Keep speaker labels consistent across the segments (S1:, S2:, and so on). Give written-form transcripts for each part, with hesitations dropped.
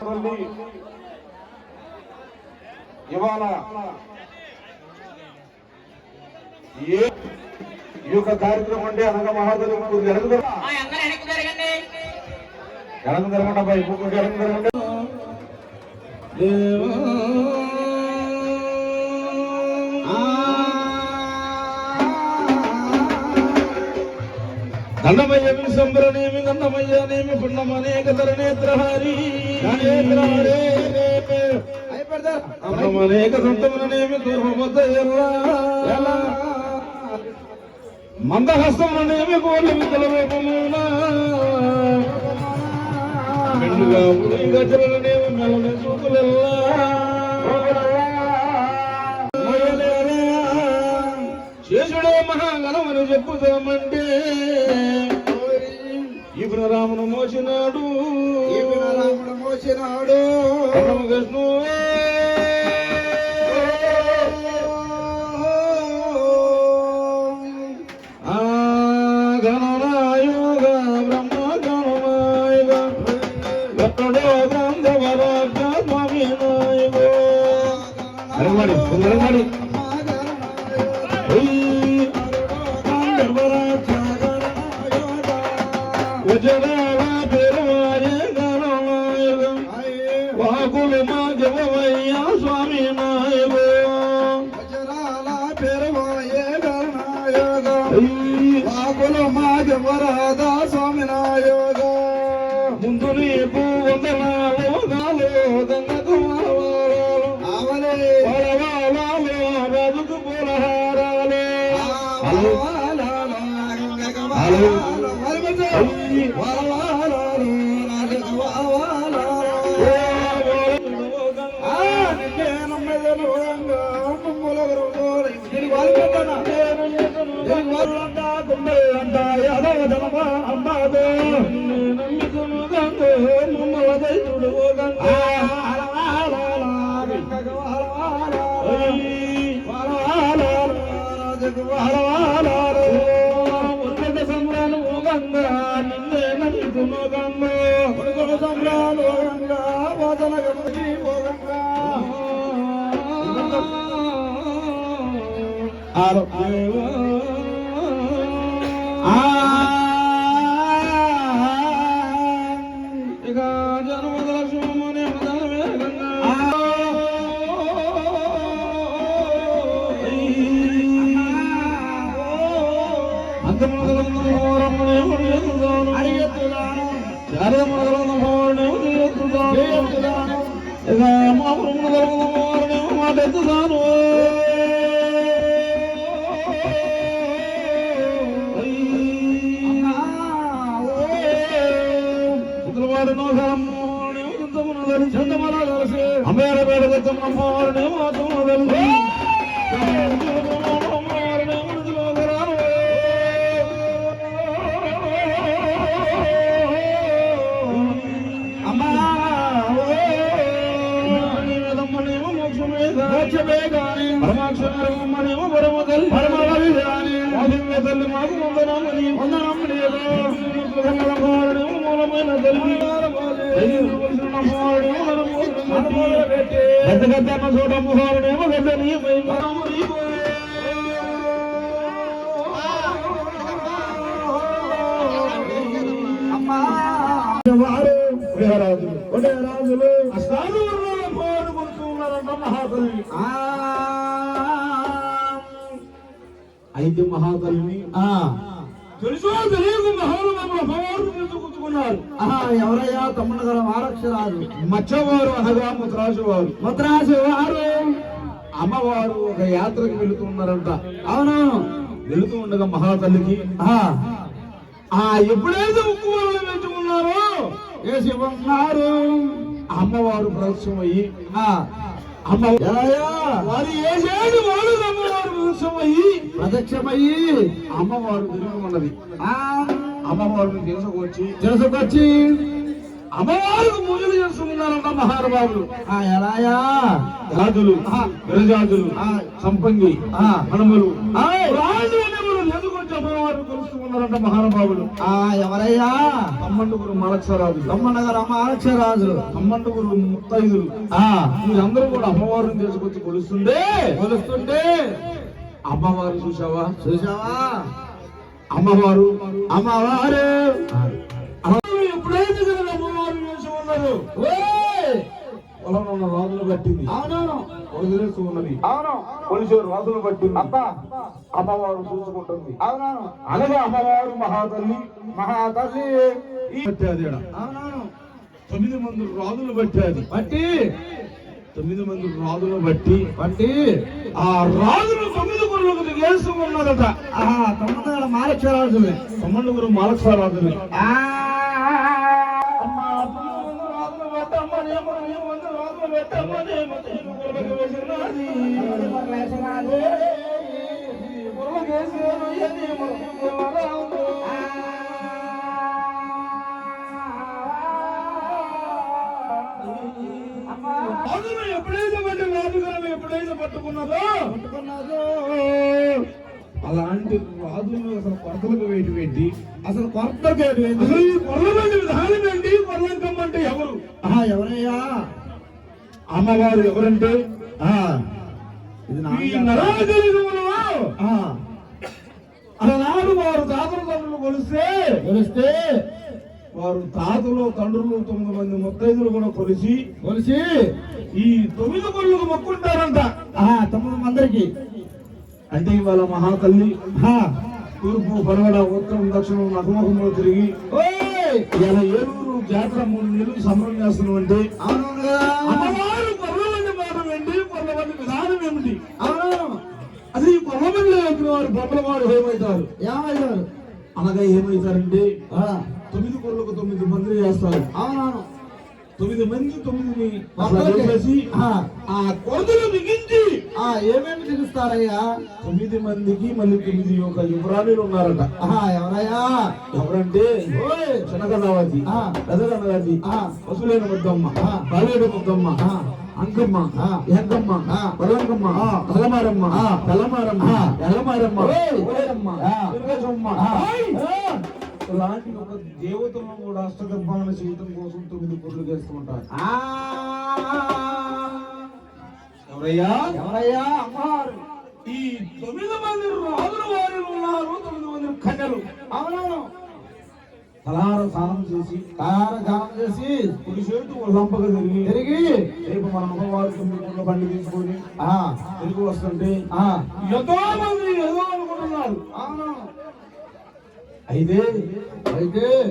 S1: మహాతల్లి ఇవాళ ఈ యొక్క కార్యక్రమం అంటే అనగా మహాతల్లి జరగదు జరగదనమాట ఇప్పుడు జరగదంటే దండమయ్య సంబరనేమి గంధమయ్యనేమి పుణ్యమనేక ధరణేత్రహారి అనేక సంతములనేమి దూర్మద్ద మందహస్తములనేమి కోటి విద్యల రూపమున మెండుగా గజలనేమి మెలని చూపులెల్లా శేషుడే మహాగణమని చెప్పుదామంటే ఇప్పుడు రామును మోసినాడు కృష్ణు గణనాయుగ బ్రహ్మ గణనాయుగ గణడో గంధవరాజ స్వామి నాయుగ మరి వజరాల పెరువారే గణనాయకం వాకులు మా జవయ్యా స్వామి నాయకో వజరాల పెరువాయే గణనాయకం వాకులు మా జవరాధా స్వామి నాయకో ముందు నీకు వందనాలు నాలో గంగకు ఆవలే వరవాలాలు రాజుకు పూలహారాలు నిన్నే నమ్ముతును గంగ సంబరాలు గంగా వదన గంగి గంగా ఇక జన్మదల శుభమునే మదనమే గంగా మాటెత్తుతాను అమ్మేర పేడ పరమాక్షరమనేమో పరమతల్లి పరమవలి తల్లి మాకు వందనమని మూలమైన తల్లి పెద్ద గద్దన్న చోట ముహారుడేమో గద్దని రాజులు మహాతల్లి అయితే మహాతల్లిని తెలుసో తెలియదు మహానుభావులు ఎవరయ్యా తమ్ముడు గల ఆరక్షరాలు మచ్చవారు అనగా ముద్రాసు వారు అమ్మవారు ఒక యాత్రకు వెళుతున్నారంట. అవునవును, వెళుతూ ఉండగా మహాతల్లికి ఎప్పుడైతే ఉక్కు వాళ్ళు వెళ్తున్నారో వేసిన్నారు అమ్మవారు ప్రదర్శనమయ్యి వారు ఏసేడు వాడు అమ్మవారు ప్రదక్షమయ్యి అమ్మవారు తిరుగుతున్నది. అమ్మవారిని తెలుసుకొచ్చి అమ్మవారికి పూజలు చేసుకున్నారంట మహానుభావులు. ఎలాయా రాజులు గిరిజాజులు సంపంగి హనుమలు ఎందుకొచ్చి అమ్మవారు అమ్మవారిని కొలుస్తూ ఉన్నారంట మహానుభావులు.
S2: ఎవరయ్యా?
S1: తమ్మండుగురు మాలక్షరాజు,
S2: తమ్మనగర మాలక్షరాజు,
S1: తమ్మండుగురు ముత్తైదులు మీరందరూ కూడా అమ్మవారిని తీసుకొచ్చి కొలుస్తుండే అమ్మవారు చూసావా అమ్మవారు ఎప్పుడైతే కదా అమ్మవారు వేసి ఉన్నారు పొలంలో ఉన్న రాజులు పట్టింది.
S2: అవునవును
S1: వదిలేస్తూ ఉన్నది.
S2: అవును
S1: కొలిసే రాజులు పట్టింది. అమ్మవారు చూసుకుంటుంది.
S2: అవునవును
S1: అనగా అమ్మవారు మహాతల్లి
S2: అవునవును
S1: 9 మంది రాజులు బట్టి 9 మంది రాజులు బట్టి ఆ రాజులు 9 గురులకు వేసుకున్నారట.
S2: తమ్మనగర మాలక్షరాజులే,
S1: తమ్మండుగురు మాలక్షరాజులే. ఎప్పుడైతే పట్టుకున్నదో అలాంటి రాజులు అసలు కొరతలకు వేటి పెట్టి
S2: అసలు కొరతకి
S1: అసలు ఈ కొరల విధానం ఏంటి? కొరలంకమ్మ అంటే ఎవరు?
S2: ఎవరయ్యా?
S1: అమ్మవారు ఎవరంటే
S2: ఇది
S1: ఈ నరాజరిగములో అలనాడు వారు తాతలు తండ్రులు కొలిస్తే వారు తాతలు తండ్రులు 9 మంది ముత్తైదులు కూడా కొలిసి ఈ 9 కొళ్ళకు మొక్కుంటారంట.
S2: 9 మందికి.
S1: అంటే ఇవాళ మహాతల్లి తూర్పు పడమర ఉత్తరం దక్షిణం నఖముఖంలో తిరిగి ఇలా ఏలూరు జాతర 3 నెలలు సంబరం చేస్తున్నాం అంటే అమ్మవారు కొర్రమంది మాట ఏంటి? కొర్రమంది విధానం ఏమిటి? అసలు ఈ కొర్రమందిలో వచ్చిన వారు బొమ్మల వారు ఏమవుతారు అనగా ఏమవుతారంటే 9 కొర్రలకు 9 మంది చేస్తారు. 9 మంది 9 చేసి ఆ కొరతలు మిగించి
S2: ఏమేమి తెలుస్తారయ్యా?
S1: 9 మందికి మళ్ళీ 9 యొక్క యువరాణులు ఉన్నారట.
S2: ఎవరయ్యా?
S1: ఎవరంటే చిన్నకన్నావతి, పెద్దకన్నవతి, వసులైన ముద్దమ్మ, బాలేడు ముద్దమ్మ, అంకమ్మ, ఎంకమ్మ, పొలంకమ్మ, తలమారమ్మ, ఎల్లమారమ్మ, లాంటి ఒక దేవతలను కూడా అష్టగర్భాలను చేయడం కోసం 9 కొర్రలు చేస్తూ ఉంటారు.
S2: ఎవరయ్యా? అమ్మవారు.
S1: ఈ 9 మంది రాజుల వారు ఉన్నారు, 9 మంది కన్యలు.
S2: అవునవును
S1: తలార స్నానం చేసి కుడి చేతు లంపగా తిరిగి రేపు మన అమ్మవారు 9 కొర్రల బండి తీసుకొని తిరిగి వస్తుంటే ఎంతో మంది ఏదో అనుకుంటున్నారు. అయితే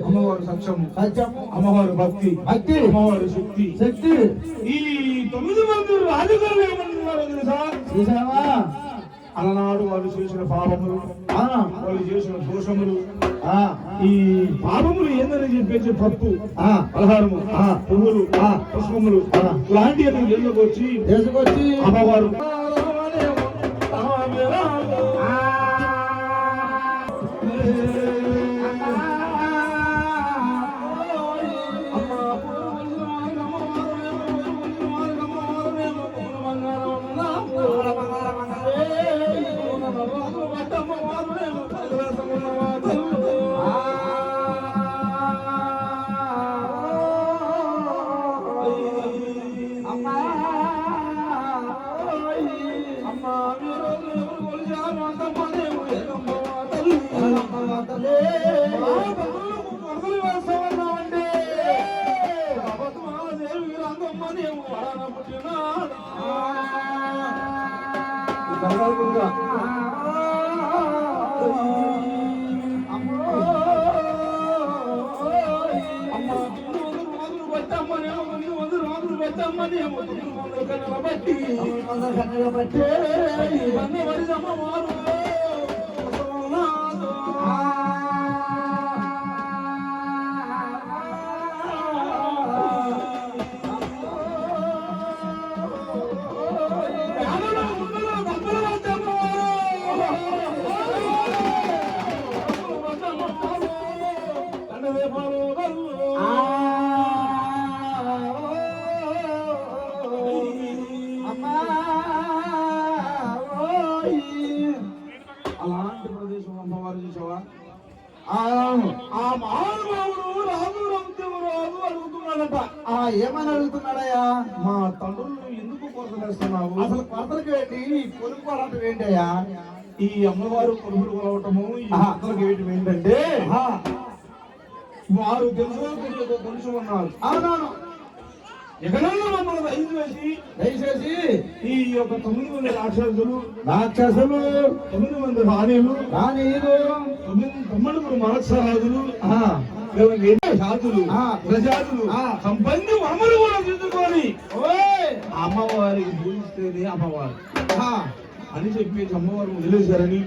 S1: అమ్మవారు సత్యము, అమ్మవారు భక్తి, అమ్మవారు శక్తి. ఈ 9 మంది రాజుగారు ఏమంటున్నారు తెలుసా? అలనాడు వాళ్ళు చేసిన పాపములు, వాళ్ళు చేసిన దోషములు, ఈ పాపములు ఏందని చెప్పేసి పప్పు, పలహారము, పువ్వులు, పుష్పములు లాంటివి ఎందుకొచ్చి అమ్మవారు
S2: అవును.
S1: ఆ మహానుభావుడు రాజు రాజు అడుగుతున్నాడట.
S2: ఏమని అడుగుతున్నాడయ్యా?
S1: మా తండ్రులను ఎందుకు కొరతలేస్తున్నావు?
S2: అసలు కొరతలకు ఏంటి, పొరుగు కొరత ఏంటయ్యా?
S1: ఈ అమ్మవారు కొడుకులు కొలవటము ఈ కొరతలకు ఏంటి ఏంటంటే వారు తెలుసో తెలియదో కొలుసు ఉన్నారు.
S2: అవునవును.
S1: ఎక్కడన్నా మమ్మల్ని
S2: దయచేసి
S1: ఈ యొక్క 9 మంది రాక్షసులు
S2: 9
S1: మంది రాణీలు 9 మత్స్యరాజులు జాతులు ప్రజాతులు సంపన్ని వనములు కూడా తీసుకొని అమ్మవారికి పూజిస్తేనే అమ్మవారు అని చెప్పేసి అమ్మవారు వదిలేశారని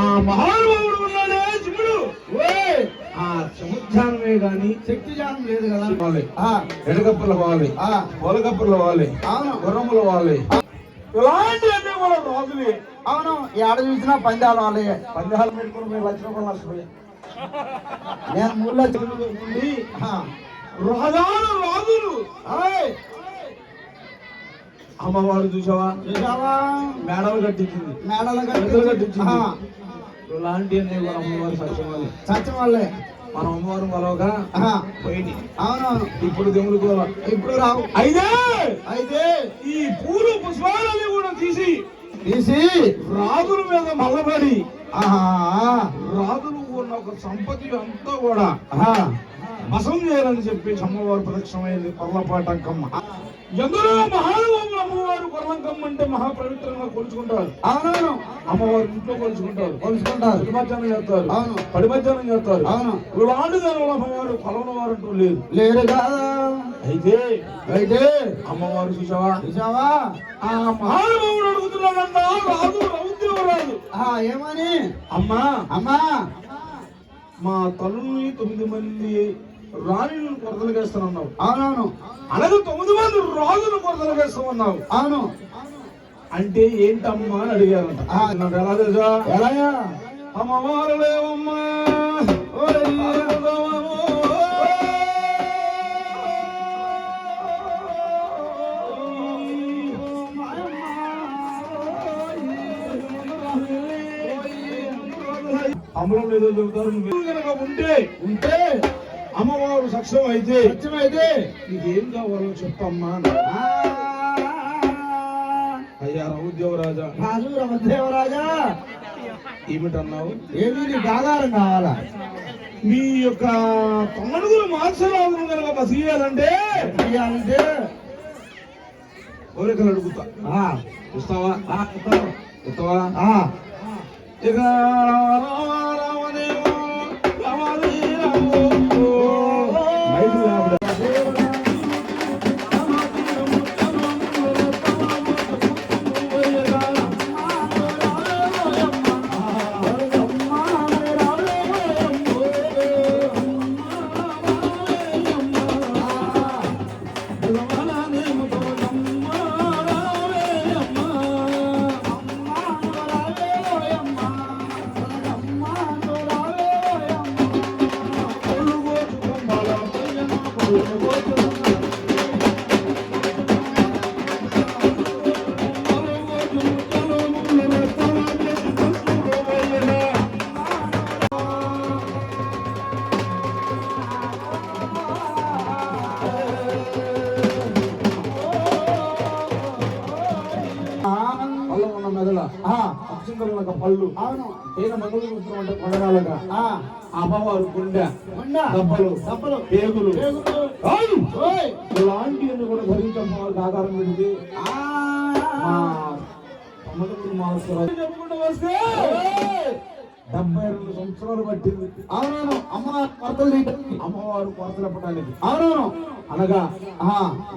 S1: ఆ మహానుభావుడు ఉన్నాడే శివుడు ఆ సముద్రానమే గాని
S2: శక్తి జ్ఞానం లేదు కదా.
S1: ఎడగప్పల వాలి పొలగప్పల వాలి గుర్రముల వాలి ఇలాంటి అన్ని కూడా రాజులే.
S2: అవును. ఏడ చూసినా పందాలు వాళ్ళే.
S1: పందాలు పెట్టుకుని మీరు లక్ష రూపాయలు
S2: నేను 3 లక్షలు
S1: నుండి రాజాను రాజులు అమ్మవారు చూసావా మేడలు కట్టించింది.
S2: మేడలు
S1: కట్టించింది. ఇలాంటి అన్ని కూడా అమ్మవారు
S2: సత్యం వాళ్ళే.
S1: మన అమ్మవారు కొలవగా పోయింది.
S2: అవునవును.
S1: ఇప్పుడు దేవుడు కూడా
S2: ఇప్పుడు రావు.
S1: అయితే ఈ పూలు పుష్పాలని కూడా తీసి రాజుల మీద మల్లబడి రాజులు ఉన్న ఒక సంపత్తి అంతా కూడా వశం చేయాలని చెప్పి అమ్మవారు ప్రత్యక్షమైంది కొర్లపాటంకమ్మ. ఎందరో మహానుభావులు అమ్మవారు కొర్లంకమ్మ అంటే మహాపవిత్రంగా కొలుచుకుంటారు.
S2: అవునవును.
S1: అమ్మవారు ఇంట్లో కొలుచుకుంటారు. పడి మధ్యాహ్నం చేస్తారు.
S2: అవును.
S1: పడి మధ్యాహ్నం చేస్తారు.
S2: అవును.
S1: ఇలాంటి దానివల్ల అమ్మవారు కొలవని వారు అంటూ
S2: లేరు కదా.
S1: అయితే అమ్మవారు చూసావా ఆ మహానుభావుడు అడుగుతున్నాడంట రాజు రౌద్రవరాజు
S2: ఏమని?
S1: అమ్మా మా తల్లుని 9 మంది రాణులను కొరతలు వేస్తానన్నావు.
S2: అవునవును.
S1: అలాగే 9 మంది రాజులు కొరతలు వేస్తామన్నావు.
S2: అవును.
S1: అంటే ఏంటమ్మా అని అడిగారంట. నాకు ఎలా తెలుసా?
S2: ఎలాగా?
S1: అమ్మవారు లేవమ్మా అమలు ఏదో చెబుతారు. నువ్వు కనుక ఉంటే అమ్మవారు సత్యం అయితే నీకేం కావాలో చెప్పమ్మా. అయ్యా రౌద్రవరాజా ఏమిటన్నావు?
S2: ఏమి ఆధారం కావాలా?
S1: మీ యొక్క 9 మాత్సరాలను కనుక బసియాలంటే కోరికలు అడుగుతా. ఇస్తావా? ఇక పళ్ళు మంగళసూత్రం అంటే కొనరాలుగా అమ్మవారు గుండె దప్పలు పేగులు ఇలాంటివన్నీ కూడా ధరించి అమ్మవారికి ఆధారం పెడితే చెప్పుకుంటూ వస్తే 72 సంవత్సరాలు పట్టింది.
S2: అవునవును.
S1: అమ్మవారు కొరతలప్పడానికి.
S2: అవునవును.
S1: అనగా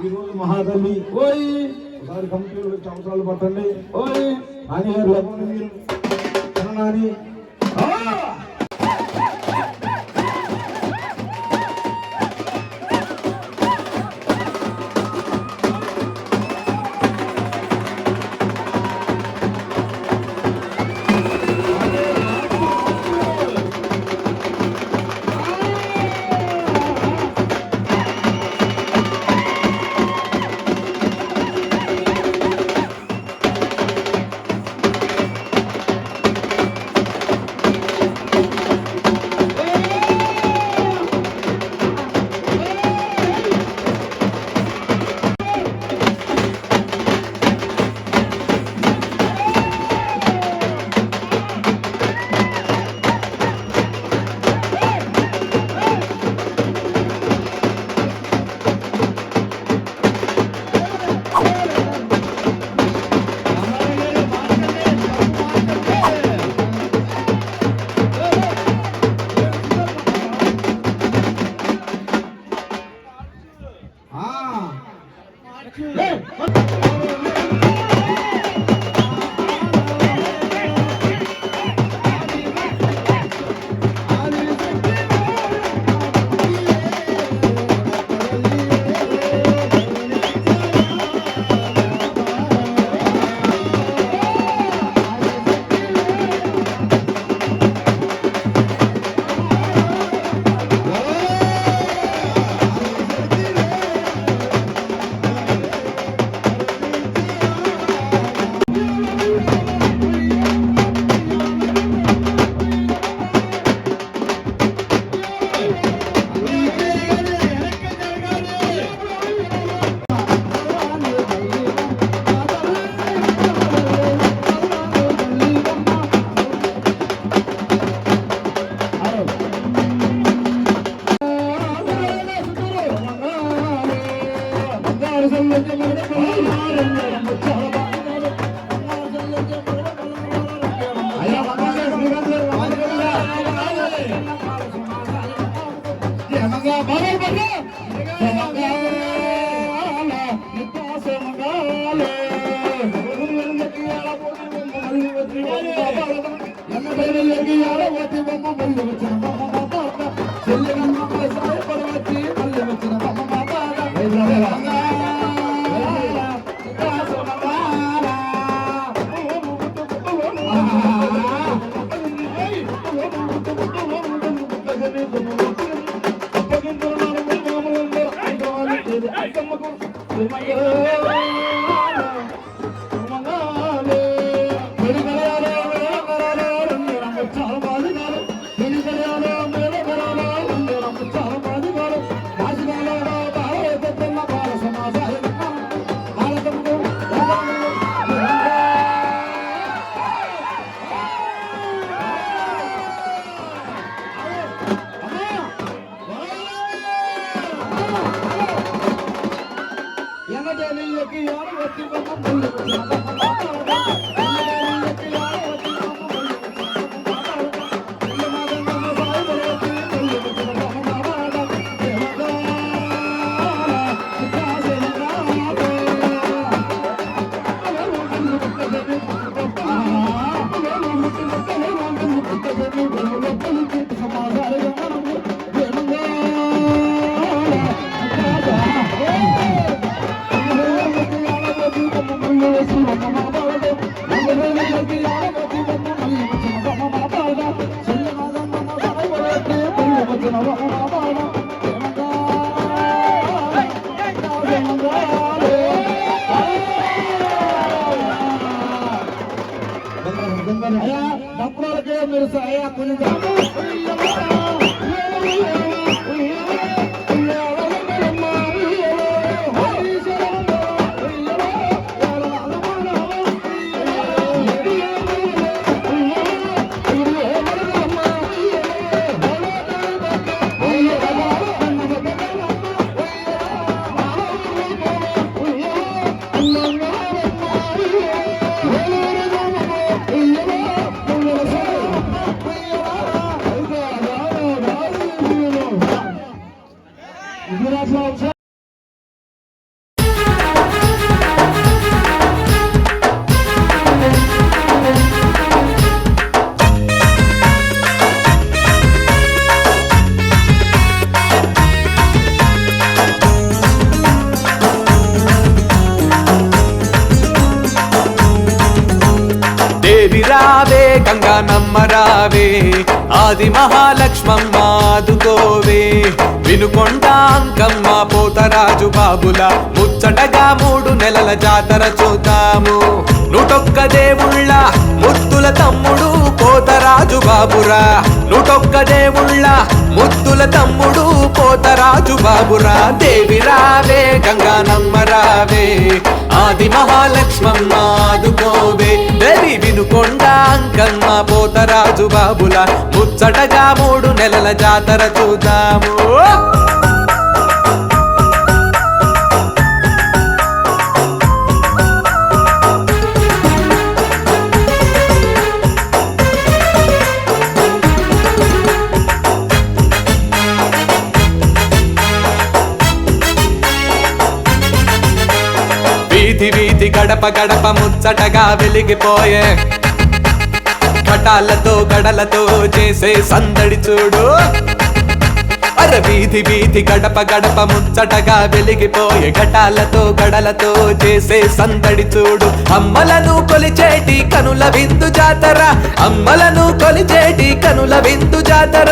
S1: ఈ రోజు మహాతల్లి ఒకసారి కమిటీలు సంవత్సరాలు పట్టండి. నాని గారు లేకుండా మీరు నాని
S2: డబ్బులకే మీరు అయ్యా కొన్ని
S3: రావే గంగా నమ్మరావే ఆది మహాలక్ష్మమ్మ ఆదుకోవే వినుకొండ అంకమ్మ పోతరాజు బాబుల ముచ్చటగా 3 నెలల జాతర చూద్దాము 101 దేవుళ్ళ ముద్దుల తమ్ముడు పోతరాజు బాబురా 101 దేవుళ్ళ ముద్దుల తమ్ముడు పోతరాజు బాబురా దేవి రావే గంగా నమ్మరావే ఆది మహాలక్ష్మమ్మ ఆదుకోవే దేవి వినుకొండ అంకమ్మ పోతరాజు బాబుల ముచ్చటగా 3 నెలల జాతర చూద్దాము వీధి వీధి గడప గడప ముచ్చటగా వెలిగిపోయే కటాలతో గడలతో చేసే సందడి చూడు అర వీధి వీధి గడప గడప ముచ్చటగా వెలిగిపోయే ఘటాలతో గడలతో చేసే సందడి చూడు అమ్మలను కొలిచేటి కనుల విందు జాతర అమ్మలను కొలిచేటి కనుల విందు జాతర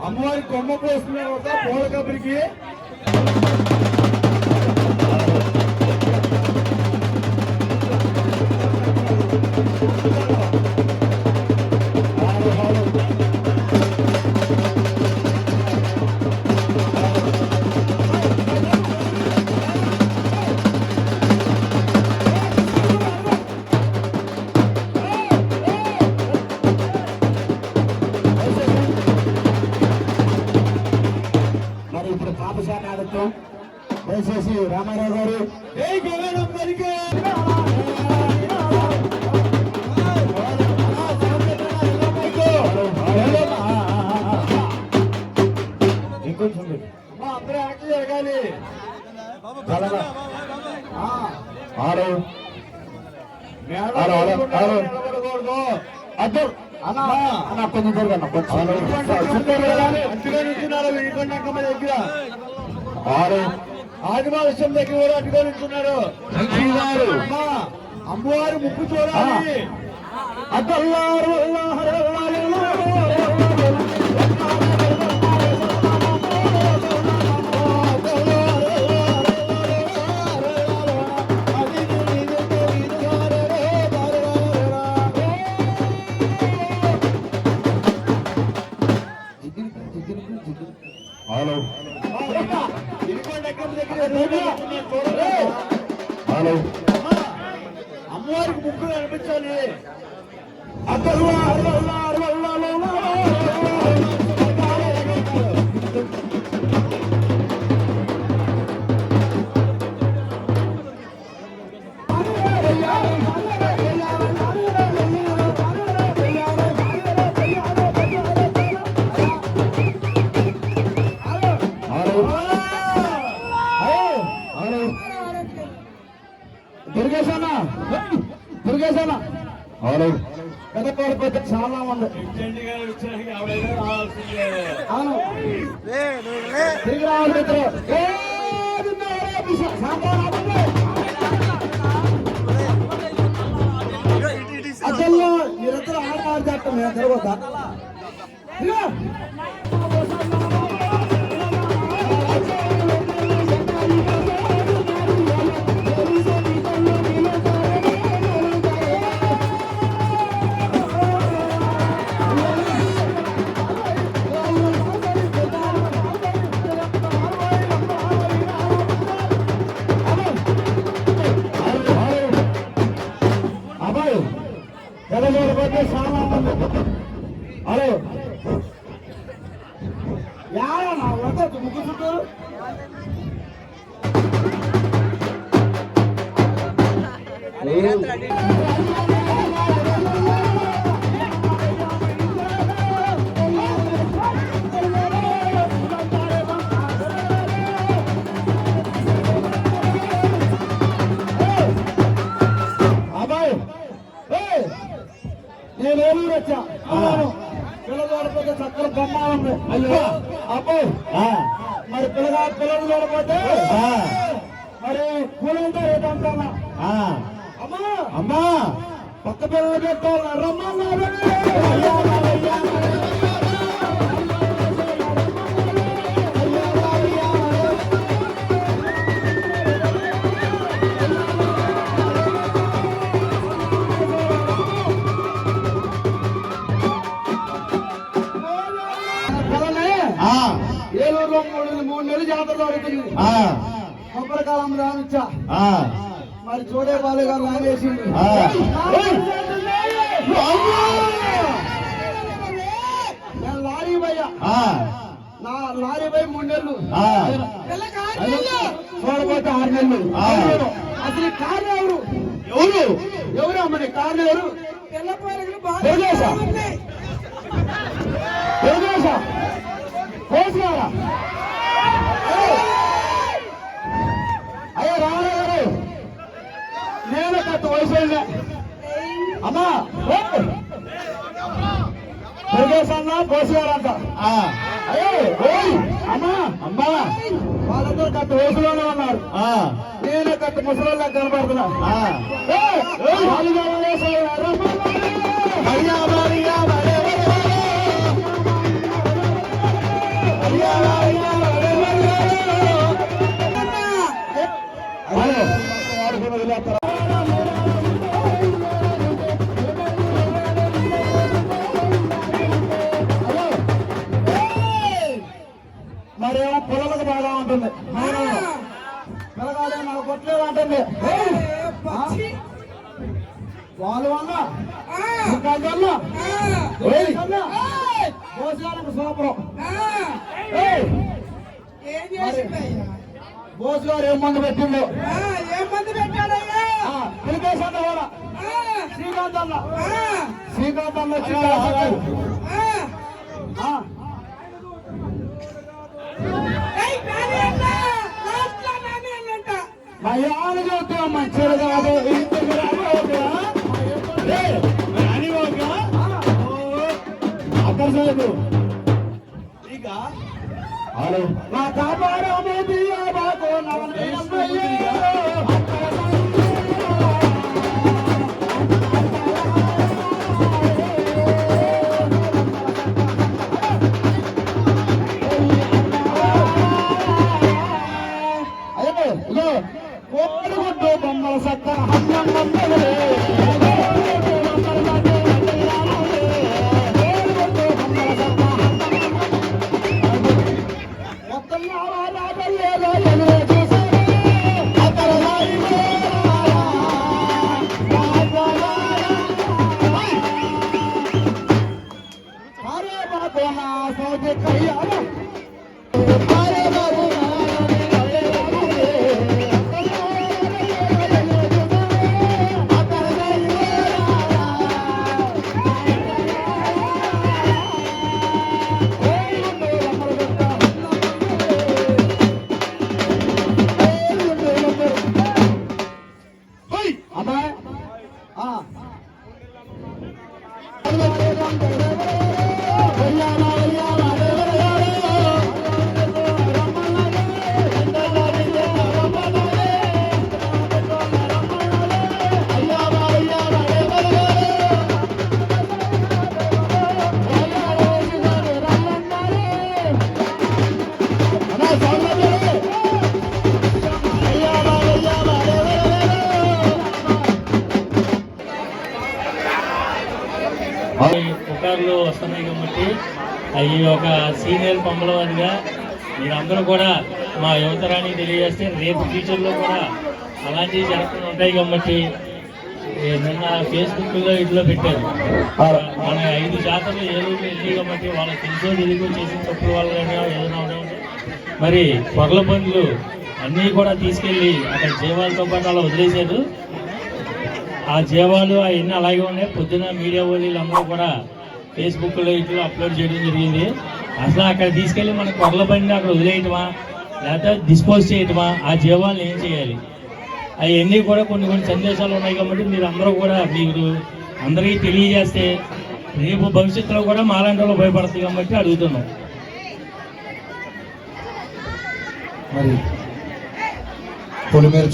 S2: అమ్మవారి కొమ్మ పోస్తున్న తర్వాత పూల కబరికి మరి ఇప్పుడు పాపశాల ఆడతాం. దయచేసి రామారావు గారు ఇంకొంచెం అందరూ వెనక్కి జరగాలి. అద్దరు అన్న కొంచెం జరగన్న ఆదివాసం దగ్గర కూడా అట్టుగా నింటున్నారు. అమ్మవారి ముక్కు చూడాలి. అద్దల్లారు హలో హలో అమ్మవారికి ముగ్గురు అనిపించాలి. దుర్గేశానా దుర్గేశానా హలో పెద్దపడిపోతే చాలా ఉంది. అవును తిరిగి రావాలి మిత్రులు. అసలు మీరిద్దరు ఆడతారు మేము తిరగొద్దా? చాలా ఉంది. హలో యారా నా వద్ద ముగ్గు చుట్టూ అబ్బాయి నేను ఏలూరు వచ్చా. పిల్లలు చక్కర బొమ్మ ఉంది. అయ్యో అబ్బాయి మరి పిల్లలు చూడకపోతే మరి కూలంతా రేటంటానా? అమ్మా అమ్మా పక్క పిల్లలు పెట్టాలి రమ్మన్నారు. ఏలూరులో 3 నెలలు జాతర జరుగుతుంది. కొబ్బరికాలం రానిచ్చా మరి చూడే బాలు గారు రానేసింది. నేను లారీ భయ్యా నా లారీ భయ్ 3 నెలలు చూడబోతే 6 నెలలు. అసలు కారు ఎవరు ఎవరు ఎవరు అమ్మని కారు ఎవరు? అయ్యో రామారావు గారు నేను కొత్త వయసు అమ్మా దుర్గేశన్న పోసేవారంట. అయ్యో అమ్మా అమ్మా వాళ్ళందరూ కొత్త వయసులోనే ఉన్నారు. నేను కొత్త ముసలిలా కనబడుతున్నా. మరేమో పొలాలకు బాగా ఉంటుంది పిల్లగాడే నాకు కొట్టలేదు అంటుంది వాళ్ళు వల్ల భోజనాలకు సోపరం బోసు గారు ఏం మందు పెట్టిండు పిలికేసంట వాళ్ళ శ్రీకాంత్ అన్న మయాలు చూస్తే మంచిది కాదు ఇంటికి అక్కర్లేదు ఇక హలో నా కాపాడు కోరుకుంటూ బొమ్మల సత్త
S4: పుకార్లు వస్తున్నాయి కాబట్టి అవి ఒక సీనియర్ పంబలవాదిగా మీరందరూ కూడా మా యువతరానికి తెలియజేస్తే రేపు ఫ్యూచర్లో కూడా అలాంటివి జరుగుతూ ఉంటాయి కాబట్టి నిన్న ఫేస్బుక్లో ఇట్లో పెట్టారు మన 5 జాతరలు ఏలూరులో వెళ్ళి కాబట్టి వాళ్ళకి తెలుసో తెలియకో చేసిన తప్పుల వల్ల ఏదైనా ఉంటే మరి పొరల బండ్లు అన్నీ కూడా తీసుకెళ్ళి అక్కడ జీవాలతో పాటు అలా వదిలేశారు. ఆ జీవాలు అవన్నీ అలాగే ఉన్నాయి. పొద్దున మీడియా వాళ్ళందరూ కూడా ఫేస్బుక్లో ఇట్లా అప్లోడ్ చేయడం జరిగింది. అసలు అక్కడ తీసుకెళ్ళి మన కొరల బండిని అక్కడ వదిలేయటమా లేకపోతే డిస్పోజ్ చేయటమా, ఆ జీవాలను ఏం చేయాలి, అవన్నీ కూడా కొన్ని సందేశాలు ఉన్నాయి కాబట్టి మీరు అందరూ కూడా మీరు అందరికీ తెలియజేస్తే రేపు భవిష్యత్తులో కూడా మాలాంటి వాళ్ళు భయపడుతుంది కాబట్టి అడుగుతున్నాం.
S2: మరి పొలిమేర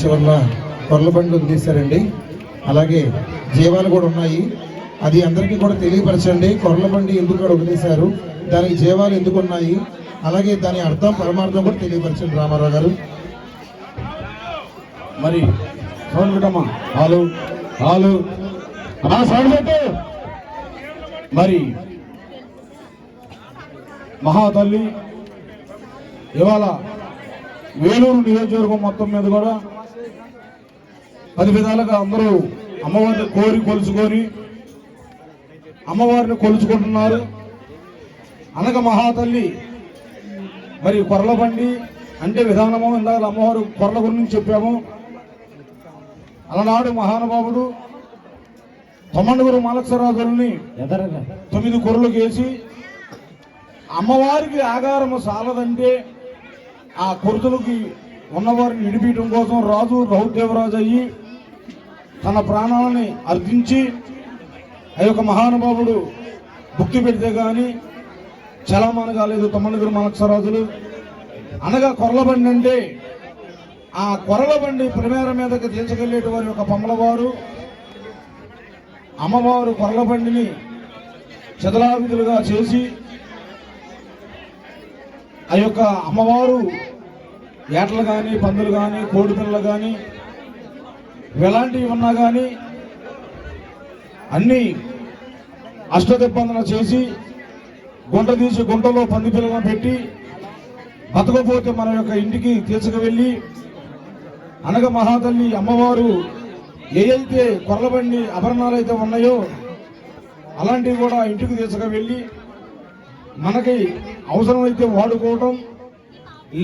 S2: చివర్ల కొరల బండి వదిలేశారండి. అలాగే జీవాలు కూడా ఉన్నాయి. అది అందరికీ కూడా తెలియపరచండి. కొరల బండి ఎందుకు అక్కడ వదిలేశారు, దానికి జీవాలు ఎందుకు ఉన్నాయి, అలాగే దాని అర్థం పరమార్థం కూడా తెలియపరచండి రామారావు గారు.
S1: మరి సౌండ్ పెట్టమ్మా. హాలు హాలు సౌండ్ పెట్టు. మరి మహాతల్లి ఇవాళ వేలూరు నియోజకవర్గం మొత్తం మీద కూడా 10 విధాలుగా అందరూ అమ్మవారిని కొలుచుకొని అమ్మవారిని కొలుచుకుంటున్నారు. అనగా మహాతల్లి మరి కొరల బండి అంటే విధానము. ఇందాక అమ్మవారు కొరల గురించి చెప్పాము. అలనాడు మహానుభావుడు తొమ్మండుగురు మాలక్షరాజుల్ని 9 కొరలకు వేసి అమ్మవారికి ఆగారము సాలదంటే ఆ కొరతలకి ఉన్నవారిని విడిపించడం కోసం రాజు రౌద్రదేవరాజు అయ్యి తన ప్రాణాలని అర్పించి ఆ యొక్క మహానుభావుడు భుక్తి పెడితే కానీ చలామణి కాలేదు తొమ్మండుగురు మాలక్షరాజులు. అనగా కొరల బండి అంటే ఆ కొరల బండి ప్రిమేర మీదకి తీసుకెళ్లేటి వారి యొక్క పమ్మలవారు అమ్మవారు కొరల బండిని శతలావిధులుగా చేసి ఆ యొక్క అమ్మవారు ఏటలు కానీ పందులు కానీ కోడి పిల్లలు కానీ ఎలాంటివి ఉన్నా కానీ అన్నీ అష్టదిబ్బందన చేసి గుంట తీసి గుంటలో పంది పిల్లలను పెట్టి బతకపోతే మన యొక్క ఇంటికి తీసుకువెళ్ళి అనగ మహాతల్లి అమ్మవారు ఏదైతే కొర్లబండి ఆభరణాలు అయితే ఉన్నాయో అలాంటివి కూడా ఇంటికి తీసుకువెళ్ళి మనకి అవసరమైతే వాడుకోవటం,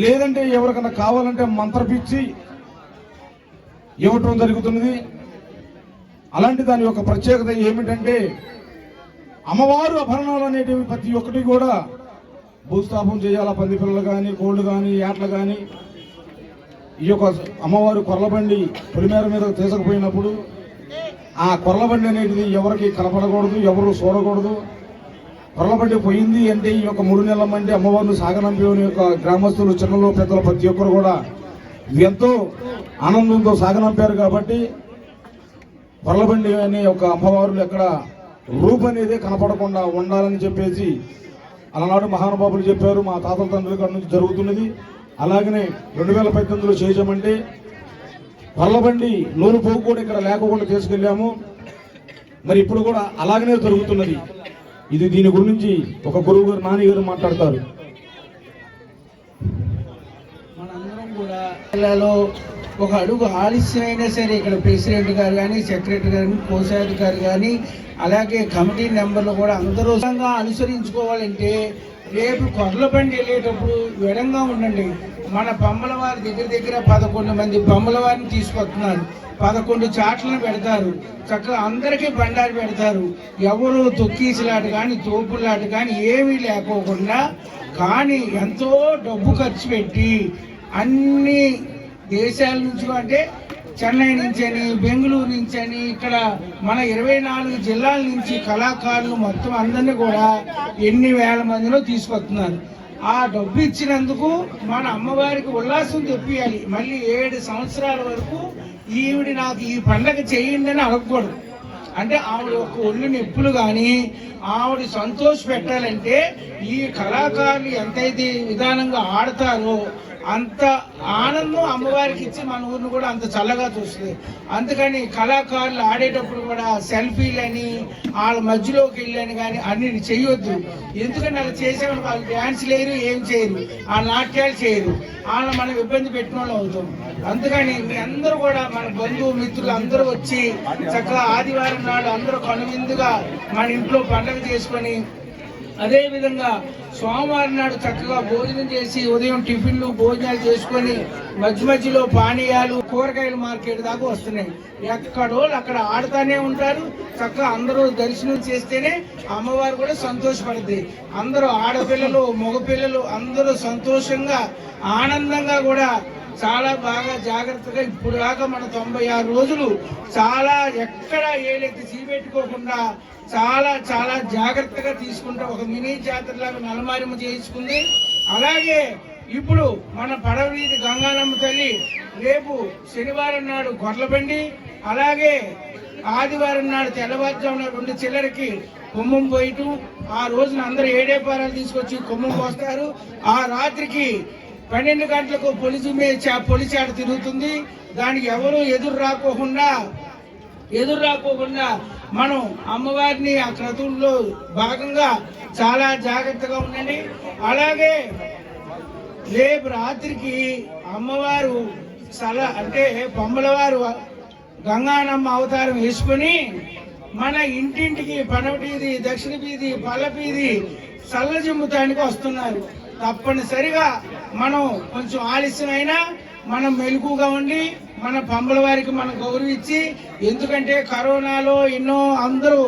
S1: లేదంటే ఎవరికైనా కావాలంటే మంత్రపిచ్చి ఇవ్వటం జరుగుతున్నది. అలాంటి దాని యొక్క ప్రత్యేకత ఏమిటంటే అమ్మవారు ఆభరణాలు అనేటివి ప్రతి ఒక్కటి కూడా భూస్థాపన చేయాలా. పంది పిల్లలు కానీ కోళ్ళు కానీ ఏటలు కానీ ఈ యొక్క అమ్మవారు కొర్లబండి పొలిమేర మీద తీసుకుపోయినప్పుడు ఆ కొర్లబండి అనేది ఎవరికి కనపడకూడదు, ఎవరు చూడకూడదు. కొర్లబండి పోయింది అంటే ఈ యొక్క 3 నెలల మంది అమ్మవారిని సాగనంపేని యొక్క గ్రామస్తులు చిన్నలు పెద్దలు ప్రతి ఒక్కరు కూడా ఎంతో ఆనందంతో సాగనంపారు. కాబట్టి కొర్లబండి అనే ఒక అమ్మవారులు ఎక్కడ రూపు అనేది కనపడకుండా ఉండాలని చెప్పేసి అలనాడు మహానుభావులు చెప్పారు. మా తాతల తండ్రుల కాడ నుంచి జరుగుతున్నది. అలాగనే 2018లో చేయమంటే కొర్లబండి నూరు పోగు కూడా ఇక్కడ లేకుండా తీసుకెళ్ళాము. మరి ఇప్పుడు కూడా అలాగనే జరుగుతున్నది. ఇది దీని గురించి ఒక గురువు గారు నాని గారు మాట్లాడతారు.
S5: మనందరం కూడా జిల్లాలో ఒక అడుగు ఆలస్యం అయినా సరే ఇక్కడ ప్రెసిడెంట్ గారు కానీ, సెక్రటరీ గారు, కోశాధికారి కానీ, అలాగే కమిటీ మెంబర్లు కూడా అందరూ అనుసరించుకోవాలంటే రేపు కొర్లబండి వెళ్ళేటప్పుడు విడంగా ఉండండి. మన బొమ్మల వారి దగ్గర 11 మంది బొమ్మల వారిని తీసుకొస్తున్నారు. 11 చాట్లను పెడతారు. చక్కగా అందరికీ బండారు పెడతారు. ఎవరు తొక్కీసులాట కానీ తోపులాట కానీ ఏమీ లేకోకుండా, కానీ ఎంతో డబ్బు ఖర్చు పెట్టి అన్ని దేశాల నుంచి అంటే చెన్నై నుంచి అని, బెంగళూరు నుంచి అని, ఇక్కడ మన 24 జిల్లాల నుంచి కళాకారులు మొత్తం అందరినీ కూడా ఎన్ని వేల మందిలో తీసుకొస్తున్నారు. ఆ డబ్బు ఇచ్చినందుకు మన అమ్మవారికి ఉల్లాసం తెప్పియాలి. మళ్ళీ 7 సంవత్సరాల వరకు ఈవిడ నాకు ఈ పండగ చేయండి అని అడగకూడదు. అంటే ఆవిడ ఒక ఒళ్ళు నొప్పులు కానీ ఆవిడ సంతోష పెట్టాలంటే ఈ కళాకారులు ఎంతైతే విధానంగా ఆడతారో అంత ఆనందం అమ్మవారికి ఇచ్చి మన ఊరిని కూడా అంత చల్లగా చూస్తుంది. అందుకని కళాకారులు ఆడేటప్పుడు కూడా సెల్ఫీలని వాళ్ళ మధ్యలోకి వెళ్ళని కానీ అన్ని చేయొద్దు. ఎందుకంటే అలా చేసేవాళ్ళు వాళ్ళు డ్యాన్స్ లేరు, ఏం చేయరు, ఆ నాట్యాలు చేయరు, వాళ్ళ మనం ఇబ్బంది పెట్టిన వాళ్ళు అవుతాం. అందుకని మీ అందరూ కూడా మన బంధువు మిత్రులు అందరూ వచ్చి చక్కగా ఆదివారం నాడు అందరూ కనువిందుగా మన ఇంట్లో పండుగ చేసుకొని, అదేవిధంగా సోమవారం నాడు చక్కగా భోజనం చేసి ఉదయం టిఫిన్లు భోజనాలు చేసుకొని మధ్యలో పానీయాలు కూరగాయల మార్కెట్ దాకా వస్తున్నాయి. ఎక్కడో అక్కడ ఆడుతూనే ఉంటారు. చక్కగా అందరూ దర్శనం చేస్తేనే అమ్మవారు కూడా సంతోషపడుతుంది. అందరూ ఆడపిల్లలు మగపిల్లలు అందరూ సంతోషంగా ఆనందంగా కూడా చాలా బాగా జాగ్రత్తగా ఇప్పుడు దాకా మన 96 రోజులు చాలా ఎక్కడ ఏలెత్తి చీపెట్టుకోకుండా చాలా చాలా జాగ్రత్తగా తీసుకుంటా ఒక మినీ జాతరలాగా నలమారిమ చేయించుకుంది. అలాగే ఇప్పుడు మన పడవీధి గంగానమ్మ తల్లి రేపు శనివారం నాడు కొర్లబండి, అలాగే ఆదివారం నాడు తెల్లవారుజామున 2 చిల్లరకి కుమ్మం పోయటం. ఆ రోజున అందరూ ఏడేపారాలు తీసుకొచ్చి కుమ్మం పోస్తారు. ఆ రాత్రికి 12 గంటలకు పొలిచాట తిరుగుతుంది. దానికి ఎవరు ఎదురు రాకోకుండా మనం అమ్మవారిని ఆ క్రతువుల్లో భాగంగా చాలా జాగ్రత్తగా ఉండండి. అలాగే రేపు రాత్రికి అమ్మవారు అంటే బొమ్మలవారు గంగానమ్మ అవతారం వేసుకొని మన ఇంటింటికి పనవటీది, దక్షిణ వీధి, పల్లపీది చల్లజిమ్ముతానికి వస్తున్నారు. తప్పనిసరిగా మనం కొంచెం ఆలస్యమైనా మనం మెలకుగా ఉండి మన పంబల వారికి మనం గౌరవించి, ఎందుకంటే కరోనాలో ఎన్నో అందరూ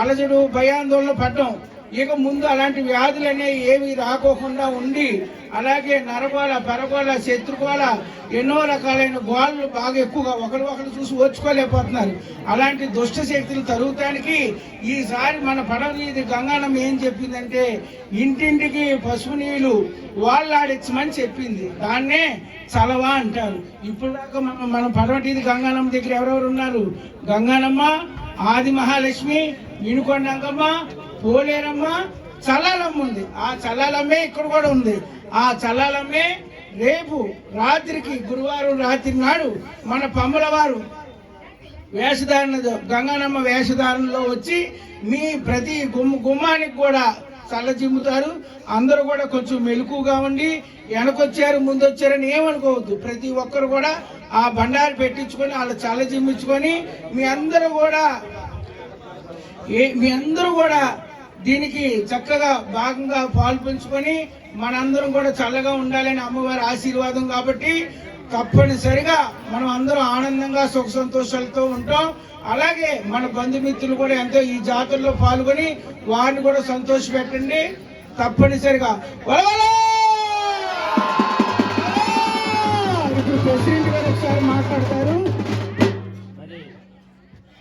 S5: అలజడు భయాందోళన పడ్డాం. ఇక ముందు అలాంటి వ్యాధులు అనేవి ఏవి రాకోకుండా ఉండి, అలాగే నరగోళ, పరగోళ, శత్రుగోళ ఎన్నో రకాలైన గోళలు బాగా ఎక్కువగా ఒకరు చూసి ఓర్చుకోలేకపోతున్నారు. అలాంటి దుష్ట శక్తులు తరుగుతానికి ఈసారి మన పడవీధి గంగానమ్మ ఏం చెప్పిందంటే ఇంటింటికి పసుపు నీళ్లు వాళ్ళాడించమని చెప్పింది. దాన్నే చలవా అంటారు. ఇప్పుడు దాకా మన పడవటీది గంగానమ్మ దగ్గర ఎవరెవరు ఉన్నారు? గంగానమ్మ, ఆది మహాలక్ష్మి, వినుకొండ అంకమ్మ, పోలేరమ్మ చల్లాలమ్మ ఉంది. ఆ చల్లాలమ్మే ఇక్కడ కూడా ఉంది. ఆ చల్లాలమ్మే రేపు రాత్రికి గురువారం రాత్రి నాడు మన పంబల వారు వేషధారణ గంగానమ్మ వేషధారణలో వచ్చి మీ ప్రతి గుమ్మానికి కూడా చల్లజిమ్ముతారు. అందరూ కూడా కొంచెం మెలకుగా ఉండి వెనకొచ్చారు ముందొచ్చారని ఏమనుకోవద్దు. ప్రతి ఒక్కరు కూడా ఆ బండారు పెట్టించుకొని వాళ్ళ చల్లజిమ్మించుకొని మీ అందరూ కూడా దీనికి చక్కగా భాగంగా పాల్పంచుకొని మనందరం కూడా చల్లగా ఉండాలని అమ్మవారి ఆశీర్వాదం. కాబట్టి తప్పనిసరిగా మనం అందరం ఆనందంగా సుఖ సంతోషాలతో ఉంటాం. అలాగే మన బంధుమిత్రులు కూడా ఎంతో ఈ జాతరలో పాల్గొని వారిని కూడా సంతోష పెట్టండి తప్పనిసరిగా. ఇప్పుడు ప్రెసిడెంట్ గారు ఒకసారి మాట్లాడతారు.
S4: మరి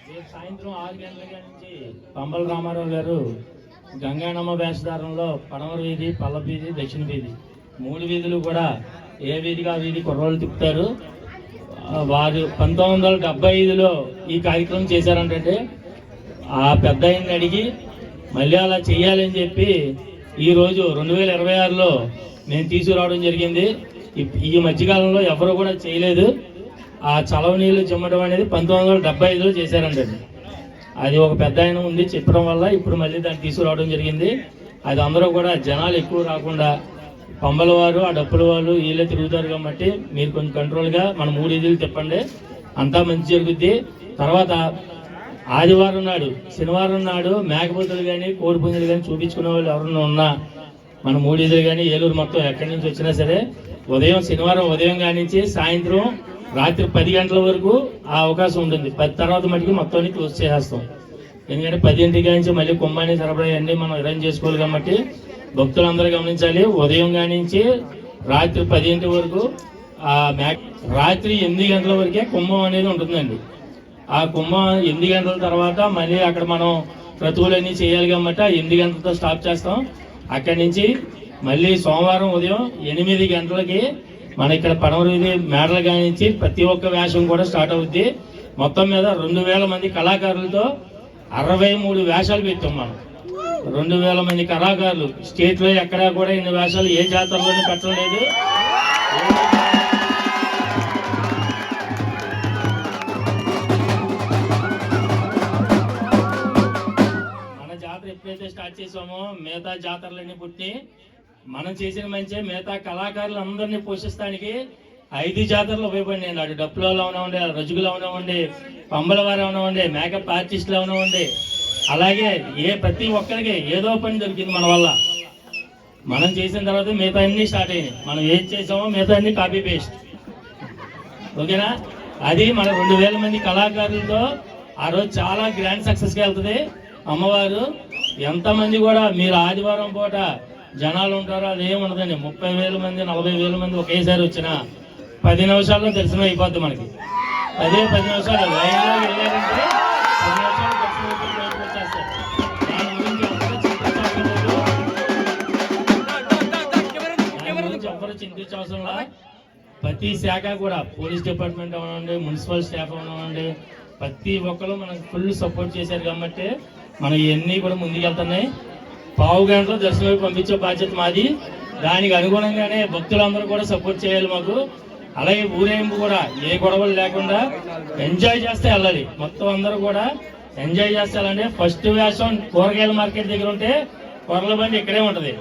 S4: రేపు సాయంత్రం 6 గంటల నుంచి పంబల రామారావు గారు గంగానమ్మ వేషధారంలో పడమర వీధి, పల్ల వీధి, దక్షిణ వీధి 3 వీధులు కూడా ఏ వీధిగా వీధి కుర్రోళ్ళు తిప్పుతారు. వారు 1975లో ఈ కార్యక్రమం చేశారంటే ఆ పెద్ద ఆయన్ని అడిగి మళ్ళీ అలా చేయాలని చెప్పి ఈరోజు 2026లో నేను తీసుకురావడం జరిగింది. ఈ మధ్యకాలంలో ఎవరు కూడా చేయలేదు. ఆ చలవ నీళ్ళు చిమ్మడం అనేది 1975లో చేశారండి. అది ఒక పెద్ద ఆయన ఉంది చెప్పడం వల్ల ఇప్పుడు మళ్ళీ దాన్ని తీసుకురావడం జరిగింది. అది అందరూ కూడా జనాలు ఎక్కువ రాకుండా పంబల వారు ఆ డప్పుల వాళ్ళు వీళ్ళే తిరుగుతారు కాబట్టి మీరు కొంచెం కంట్రోల్గా మన 3 వీధులు తిప్పండి, అంతా మంచి జరుగుద్ది. తర్వాత ఆదివారం నాడు, శనివారం నాడు మేకపోతులు కానీ కోడిపుంజులు కానీ చూపించుకునే వాళ్ళు ఎవరన్నా ఉన్నా మన 3 వీధులు కానీ ఏలూరు మొత్తం ఎక్కడి నుంచి వచ్చినా సరే ఉదయం శనివారం ఉదయం కానించి సాయంత్రం రాత్రి 10 గంటల వరకు ఆ అవకాశం ఉంటుంది. 10 తర్వాత మటుకు మొత్తాన్ని క్లోజ్ చేసేస్తాం. ఎందుకంటే 10 నుంచి మళ్ళీ కుంభాన్ని సరఫరా అన్నీ మనం అరేంజ్ చేసుకోవాలి కాబట్టి భక్తులందరూ గమనించాలి. ఉదయం కానించి రాత్రి 10 వరకు రాత్రి 8 గంటల వరకే కుంభం అనేది ఉంటుందండి. ఆ కుంభం 8 గంటల తర్వాత మళ్ళీ అక్కడ మనం క్రతువులన్నీ చేయాలి కాబట్టి 8 గంటలతో స్టాప్ చేస్తాం. అక్కడి నుంచి మళ్ళీ సోమవారం ఉదయం 8 గంటలకి మన ఇక్కడ పడమర వీధి మేడలు కానించి ప్రతి ఒక్క వేషం కూడా స్టార్ట్ అవుద్ది. మొత్తం మీద 2000 మంది కళాకారులతో 63 వేషాలు పెట్టాం మనం. 2000 మంది కళాకారులు స్టేట్లో ఎక్కడా కూడా ఇన్ని వేషాలు ఏ జాతరలోనే పెట్టలేదు. మన జాతర ఎప్పుడైతే స్టార్ట్ చేసామో మిగతా జాతరలన్నీ పుట్టి మనం చేసిన మంచి మిగతా కళాకారులు అందరినీ పోషిస్తానికి 5 జాతరలు ఉపయోగపడినాయి. అటు డప్పులలో ఉన్నామండి, రజుగులో ఉన్నామండి, పంబల వారు ఉన్నామండి, మేకప్ ఆర్టిస్టులు ఉన్నామండి. అలాగే ప్రతి ఒక్కరికి ఏదో పని దొరికింది మన వల్ల. మనం చేసిన తర్వాత మిగతా అన్ని స్టార్ట్ అయినాయి. మనం ఏం చేసామో మిగతా అన్ని కాపీ పేస్ట్. ఓకేనా? అది మన 2000 మంది కళాకారులతో ఆ రోజు చాలా గ్రాండ్ సక్సెస్గా వెళ్తుంది అమ్మవారు. ఎంతమంది కూడా మీరు ఆదివారం పూట జనాలు ఉంటారో అదేముండదండి. 30,000 మంది 40,000 మంది ఒకేసారి వచ్చినా 10 నిమిషాల్లో దర్శనం అయిపోద్ది మనకి. 10 నిమిషాలు లైన్లో వెళ్ళారంటే 10 నిమిషాలు దర్శనం వచ్చేస్తారు. దాని గురించి ఎవరు చింతించవసరంలా. ప్రతి శాఖ కూడా పోలీస్ డిపార్ట్మెంట్ అవనండి, మున్సిపల్ స్టాఫ్ అవనండి, ప్రతి ఒక్కరు మనకు ఫుల్ సపోర్ట్ చేశారు కాబట్టి మనం ఇవన్నీ కూడా ముందుకెళ్తున్నాయి. 15 గంటలో దర్శనం పంపించే బాధ్యత మాది. దానికి అనుగుణంగానే భక్తులందరూ కూడా సపోర్ట్ చేయాలి మాకు. అలాగే ఊరేగింపు కూడా ఏ గొడవలు లేకుండా ఎంజాయ్ చేస్తే వెళ్ళాలి. మొత్తం అందరూ కూడా ఎంజాయ్ చేస్తే వెళ్ళండి. ఫస్ట్ వేషం కూరగాయల మార్కెట్ దగ్గర ఉంటే కొర్రల బండి ఇక్కడే ఉంటుంది.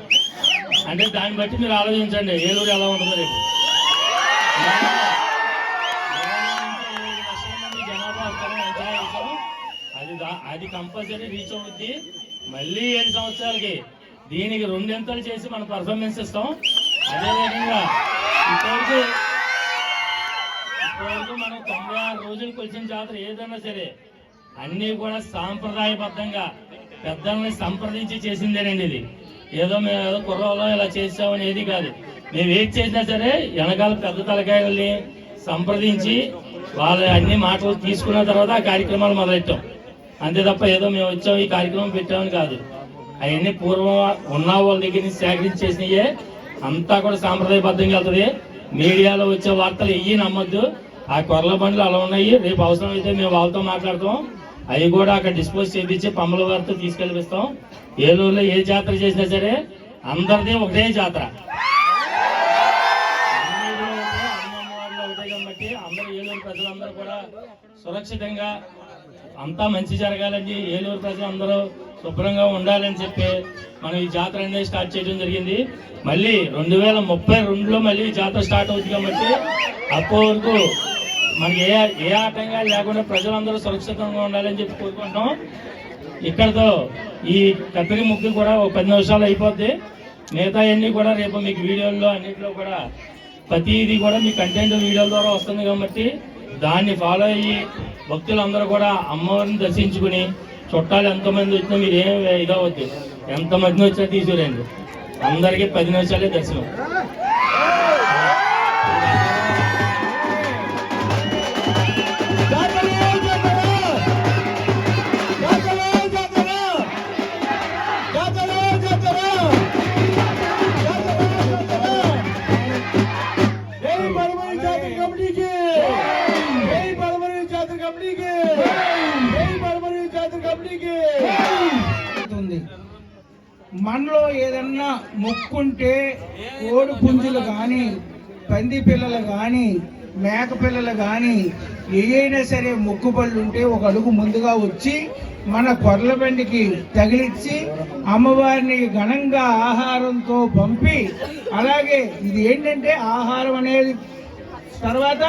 S4: అంటే దాన్ని బట్టి మీరు ఆలోచించండి ఏలూరు ఎలా ఉంటుందో రేపు. అది కంపల్సరీ రీచ్ అవుద్ది. మళ్ళీ 7 సంవత్సరాలకి దీనికి 2 ఎంతలు చేసి మనం పర్ఫార్మెన్స్ ఇస్తాం. అదేవిధంగా ఇప్పటివరకు మనం 96 రోజులు కొలిసిన జాతర ఏదైనా సరే అన్నీ కూడా సాంప్రదాయబద్ధంగా పెద్దల్ని సంప్రదించి చేసిందేనండి. ఇది ఏదో మేము ఏదో కుర్రలో ఇలా చేసామని ఏది కాదు. మేము ఏది చేసినా సరే వెనకాల పెద్ద తలకాయల్ని సంప్రదించి వాళ్ళ అన్ని మాటలు తీసుకున్న తర్వాత ఆ కార్యక్రమాలు మొదలెట్టాం. అంతే తప్ప ఏదో మేము వచ్చాం ఈ కార్యక్రమం పెట్టామని కాదు. అవన్నీ పూర్వం ఉన్న వాళ్ళ దగ్గర నుంచి సేకరించి చేసినయే. అంతా కూడా సాంప్రదాయబద్ధంగా వెళ్తుంది. మీడియాలో వచ్చే వార్తలు ఎయ్యి నమ్మొద్దు. ఆ కొర్రల బండ్లు అలా ఉన్నాయి. రేపు అవసరం అయితే మేము వాళ్ళతో మాట్లాడతాం. అవి కూడా అక్కడ డిస్పోజ్ చేయించి పంబల వారితో తీసుకెళ్ళిస్తాం. ఏలూరులో ఏ జాతర చేసినా సరే అందరిది ఒకటే జాతర, అమ్మవారిలో ఒకటే కాబట్టి అందరూ ఏలూరు ప్రజలందరూ కూడా సురక్షితంగా అంతా మంచి జరగాలని, ఏలూరు ప్రజలందరూ శుభ్రంగా ఉండాలని చెప్పి మనం ఈ జాతర అనేది స్టార్ట్ చేయడం జరిగింది. మళ్ళీ 2032లో మళ్ళీ ఈ జాతర స్టార్ట్ అవుతుంది కాబట్టి అప్పటి వరకు మనకి ఏ ఆటంకాలు లేకుండా ప్రజలందరూ సురక్షితంగా ఉండాలని చెప్పి కోరుకుంటాం. ఇక్కడతో ఈ కత్తిరి ముగ్గు కూడా ఒక 10 నిమిషాలు అయిపోద్ది. మిగతా అన్నీ కూడా రేపు మీకు వీడియోల్లో అన్నింటిలో కూడా ప్రతిదీ కూడా మీ కంటెంట్ వీడియోల ద్వారా వస్తుంది కాబట్టి దాన్ని ఫాలో అయ్యి భక్తులందరూ కూడా అమ్మవారిని దర్శించుకుని, చుట్టాలు ఎంతమంది వచ్చినా మీరు ఏం ఇదవద్దు, ఎంతమంది వచ్చినా తీసుకురండి. అందరికీ 10 నిమిషాలే దర్శనం.
S5: మనలో ఏదన్నా మొక్కుంటే కోడి పుంజులు కానీ, పంది పిల్లలు కానీ, మేక పిల్లలు కానీ ఏదైనా సరే మొక్కుబళ్ళు ఉంటే ఒక అడుగు ముందుగా వచ్చి మన కొర్లబండికి తగిలిచ్చి అమ్మవారిని ఘనంగా ఆహారంతో పంపి, అలాగే ఇది ఏంటంటే ఆహారం అనేది తర్వాత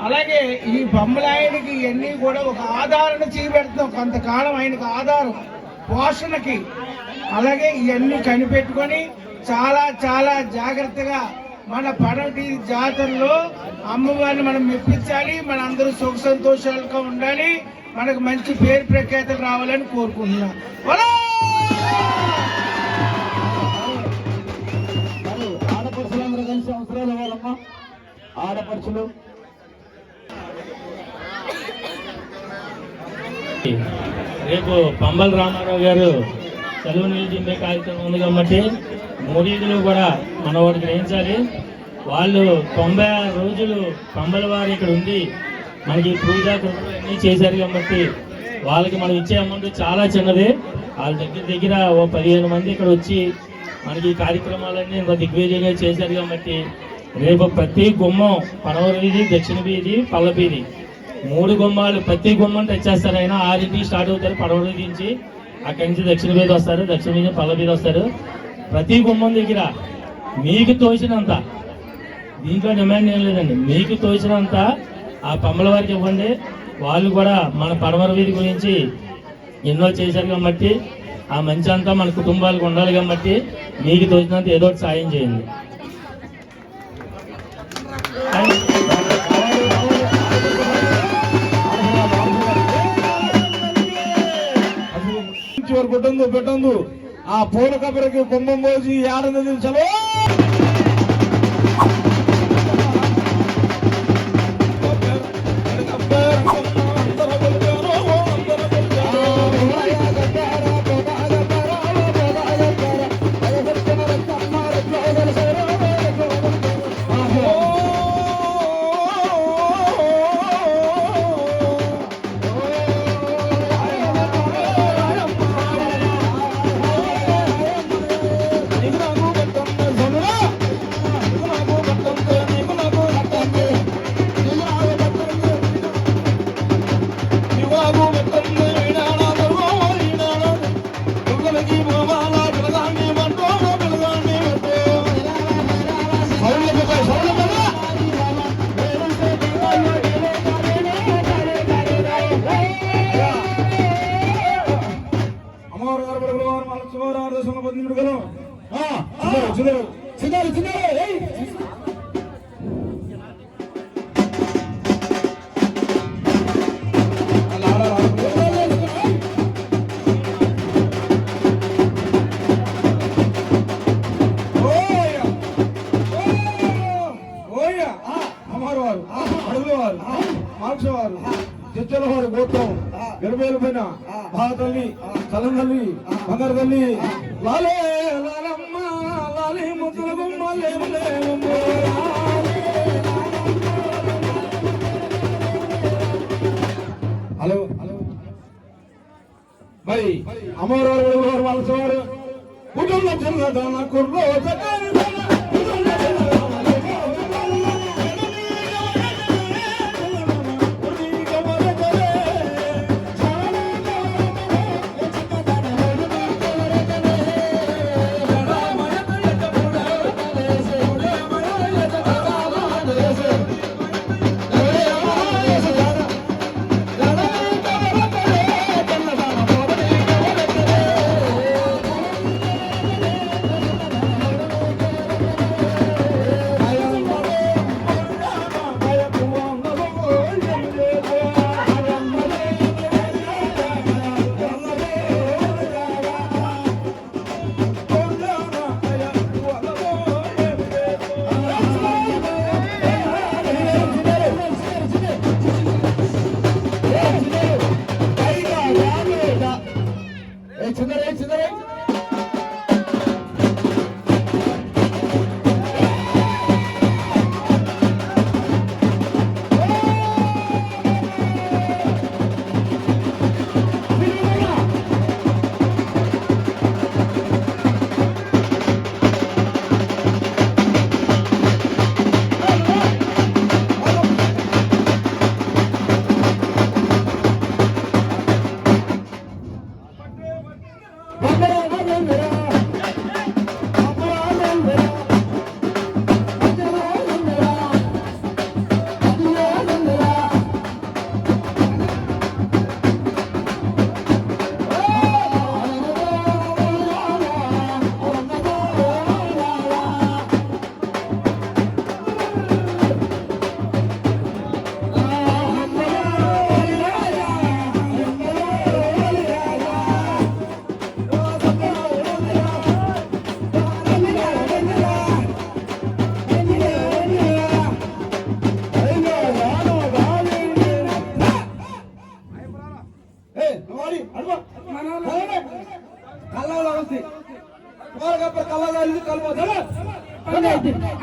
S5: అలాగే ఈ బొమ్మలాయనికి ఇవన్నీ కూడా ఒక ఆధారణ చేయబెడుతున్నాం. కొంతకాలం ఆయనకు ఆధారం పోషణకి, అలాగే ఇవన్నీ కనిపెట్టుకొని చాలా చాలా జాగ్రత్తగా మన పడవటి జాతరలో అమ్మవారిని మనం మెప్పించాలి. మన అందరూ సుఖ సంతోషాలుగా ఉండాలి, మనకు మంచి పేరు ప్రఖ్యాతులు రావాలని కోరుకుంటున్నాం.
S1: ఆడపడుచులందరూ కలిసి అవసరాలు ఇవ్వాలమ్మా. ఆడపడుచులు
S4: రేపు పంబల రామారావు గారు సెలవు నిలిచిందే కార్యక్రమం ఉంది కాబట్టి మూడీదులు కూడా మన వాడు గ్రహించాలి. వాళ్ళు 96 రోజులు పంబల వారు ఇక్కడ ఉండి మనకి పూజా కృపలు అన్నీ చేశారు కాబట్టి వాళ్ళకి మనం ఇచ్చే అమౌంట్ చాలా చిన్నది. వాళ్ళ దగ్గర ఓ 15 మంది ఇక్కడ వచ్చి మనకి ఈ కార్యక్రమాలన్నీ ఇంత దిగ్విజయంగా చేశారు కాబట్టి రేపు ప్రతి గుమ్మం పడవ వీధి, దక్షిణ వీధి, పల్ల వీధి 3 గుమ్మాలు ప్రతి గుమ్మం టచ్ చేస్తారు. అయినా 6ంటికి స్టార్ట్ అవుతారు పడవ వీధి నుంచి. అక్కడి నుంచి దక్షిణ వీధి వస్తారు, దక్షిణ వీధి పల్ల వీధి వస్తారు. ప్రతి గుమ్మం దగ్గర మీకు తోచినంత, దీంట్లో డిమాండ్ ఏం లేదండి, మీకు తోచినంత ఆ పంబల వారికి ఇవ్వండి. వాళ్ళు కూడా మన పడమర వీధి గురించి ఎన్నో చేశారు కాబట్టి ఆ మంచి అంతా మన కుటుంబాలకు ఉండాలి కాబట్టి మీకు తోచినంత ఏదో ఒకటి సాయం చేయండి.
S1: పెట్టందు ఆ పూల కబరికి కుంభం పోసి ఏడాది నిమిషాలు చెచ్చలవారు గోత్రం గర్భేలు పైన బాతల్లి చలందల్లి బంగారదల్లి లాలే లాలమ్మ లాలి ముద్దుల గుమ్మ హలో హలో మరి అమరవారు వాళ్ళ వారు కుటుంబ చిన్నదన కుర్రో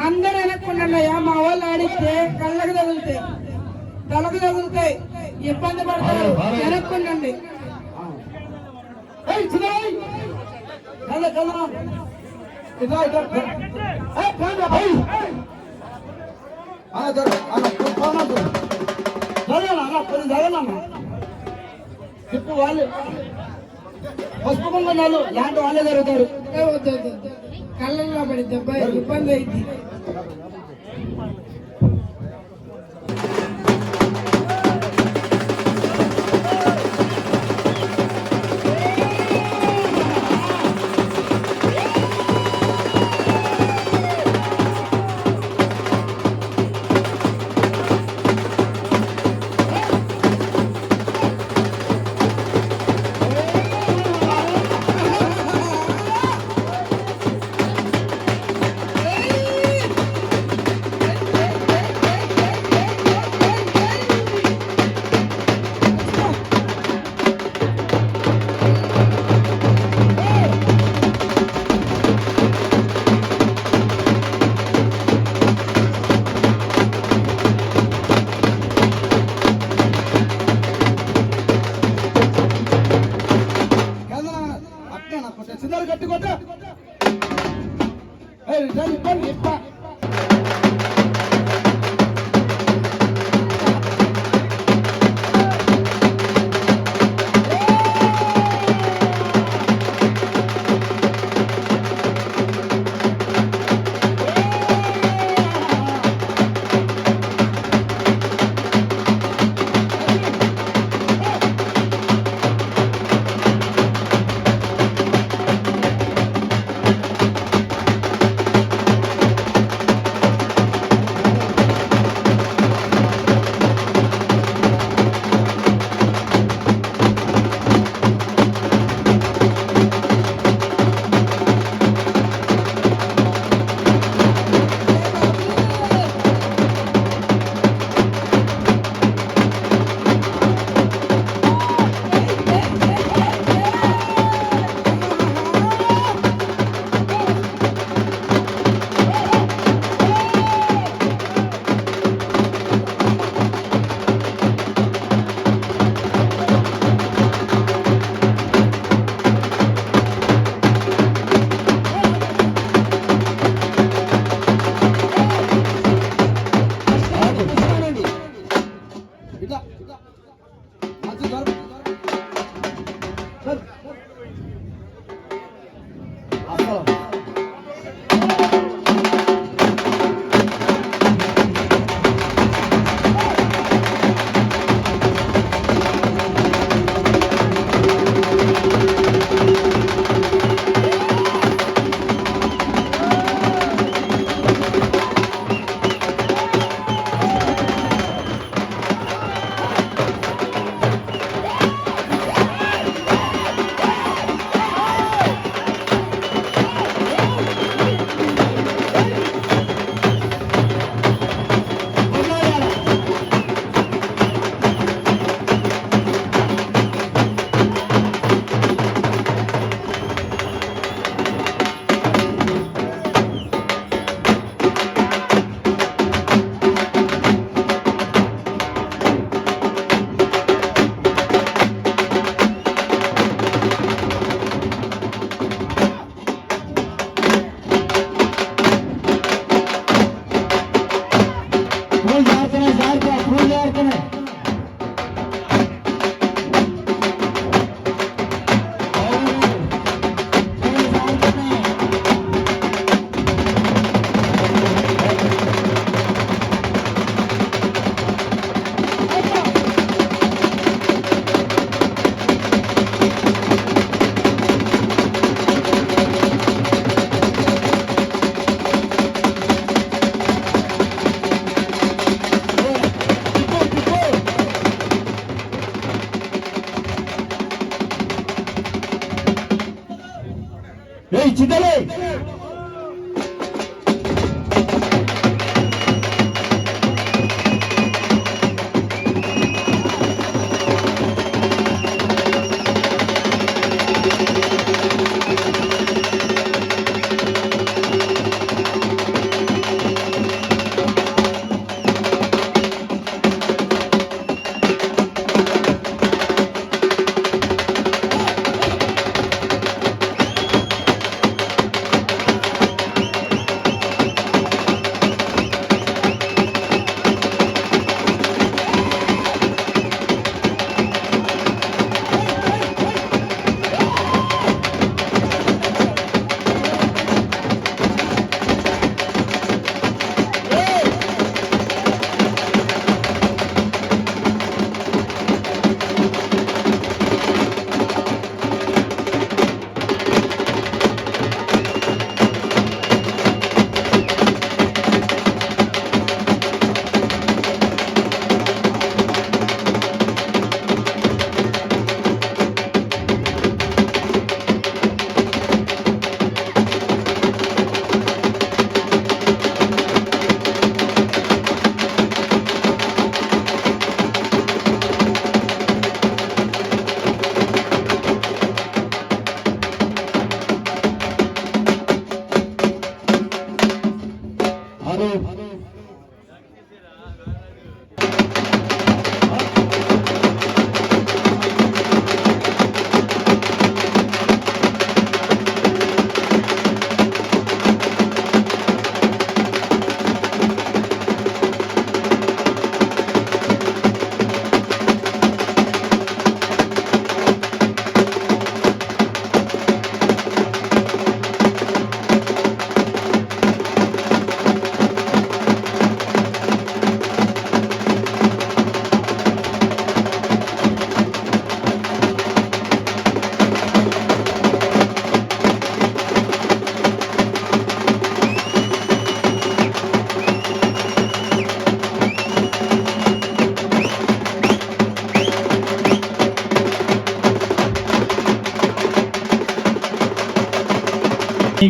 S6: అందరూ వెనక్కున్నాయ్యా. మా వాళ్ళు ఆడిస్తే కళ్ళకు తగులుతాయి, తలకు తగులుతాయి, ఇబ్బంది పడతారు. వెనక్కుండండి.
S5: చెప్పు వాళ్ళు పసుపు కుంకుమలు లాంటి వాళ్ళే జరుగుతారు.
S6: కళ్ళల్లో పడి దెబ్బ ఇబ్బంది అయింది.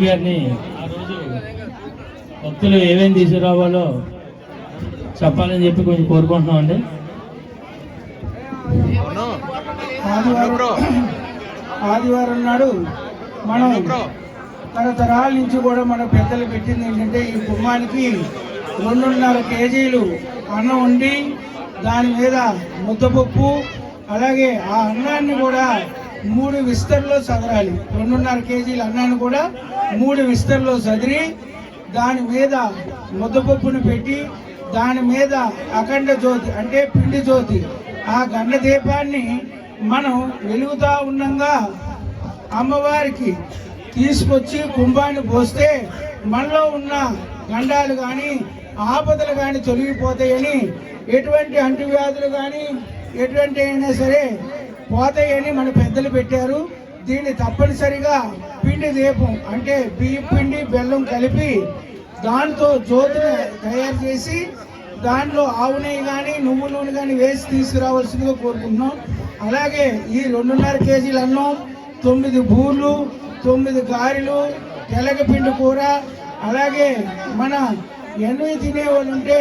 S4: గారిని ఆ రోజు భక్తులు ఏమేమి తీసుకురావాలో చెప్పాలని చెప్పి కొంచెం కోరుకుంటున్నాం అండి.
S5: ఆదివారం నాడు మనం తరతరాల నుంచి కూడా మన పెద్దలు పెట్టింది ఏంటంటే ఈ కుమ్మానికి 2.5 కేజీలు అన్నం వండి దాని మీద ముద్దపప్పు, అలాగే ఆ అన్నాన్ని కూడా 3 విస్తర్లో సదరాలి. 2.5 కేజీల అన్నాన్ని కూడా 3 విస్తర్లో సదిరి దాని మీద ముద్దపప్పును పెట్టి దాని మీద అఖండ జ్యోతి అంటే పిండి జ్యోతి ఆ గండ దీపాన్ని మనం వెలుగుతా ఉండగా అమ్మవారికి తీసుకొచ్చి కుంభాన్ని పోస్తే మనలో ఉన్న గండాలు కానీ ఆపదలు కానీ తొలగిపోతాయని, ఎటువంటి అంటువ్యాధులు కానీ ఎటువంటి అయినా సరే పోతాయని మన పెద్దలు పెట్టారు. దీన్ని తప్పనిసరిగా పిండి దీపం అంటే బియ్యం పిండి బెల్లం కలిపి దాంతో జ్యోతిని తయారు చేసి దానిలో ఆవు నెయ్యి కానీ నువ్వు నూనె కానీ వేసి తీసుకురావాల్సిందిగా కోరుకుంటున్నాం. అలాగే ఈ 2.5 కేజీల అన్నం, 9 బూర్లు, 9 గారెలు, తెలగపిండి కూర, అలాగే మన ఎన్వి తినేవాళ్ళు ఉంటే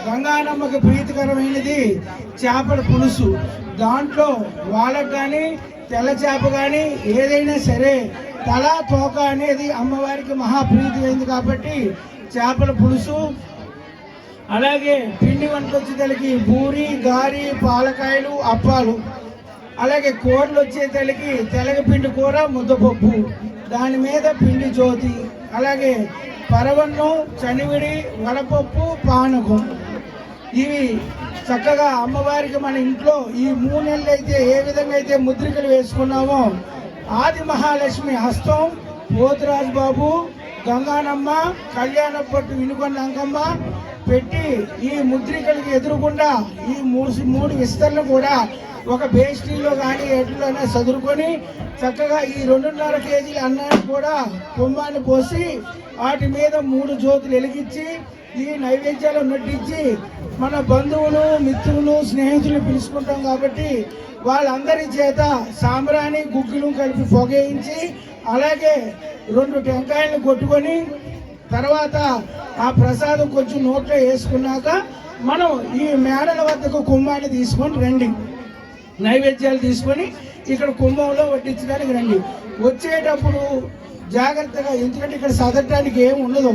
S5: గంగానమ్మకి ప్రీతికరమైనది చేపల పులుసు. దాంట్లో వాళ్ళకు కానీ తెల్ల చేప కానీ ఏదైనా సరే తలా తోక అనేది అమ్మవారికి మహాప్రీతిమైంది కాబట్టి చేపల పులుసు, అలాగే పిండి వంటొచ్చేతలకి పూరి, గారి, పాలకాయలు, అప్పాలు, అలాగే కూరలు వచ్చేతలకి తెలగపిండి కూర, ముద్దపప్పు, దాని మీద పిండి జ్యోతి, అలాగే పరవన్నం, చనివిడి, వడపప్పు, పానకం. ఇవి చక్కగా అమ్మవారికి మన ఇంట్లో ఈ 3 నెలలు అయితే ఏ విధంగా అయితే ముద్రికలు వేసుకున్నామో ఆది మహాలక్ష్మి హస్తం, పోతురాజు బాబు, గంగానమ్మ, కళ్యాణపట్టు, వినుకొండ అంకమ్మ పెట్టి ఈ ముద్రికలకు ఎదురుకుండా ఈ 3 విస్తరణ కూడా ఒక బేస్టీలో కానీ ఎట్లైనా చదురుకొని చక్కగా ఈ 2.5 కేజీల అన్నాన్ని కూడా కుంభాన్ని పోసి వాటి మీద 3 జ్యోతులు వెలిగించి ఈ నైవేద్యాలు నటించి మన బంధువులు, మిత్రులు, స్నేహితులు పిలుచుకుంటాం కాబట్టి వాళ్ళందరి చేత సాంబ్రాణి, గుగ్గిలు కలిపి పొగేయించి అలాగే 2 టెంకాయలను కొట్టుకొని తర్వాత ఆ ప్రసాదం కొంచెం నోట్లో వేసుకున్నాక మనం ఈ మేడల వద్దకు కుంభాన్ని తీసుకొని రండి. నైవేద్యాలు తీసుకొని ఇక్కడ కుంభంలో వడ్డించడానికి రండి. వచ్చేటప్పుడు జాగ్రత్తగా, ఎందుకంటే ఇక్కడ సదరటానికి ఏమి ఉండదు,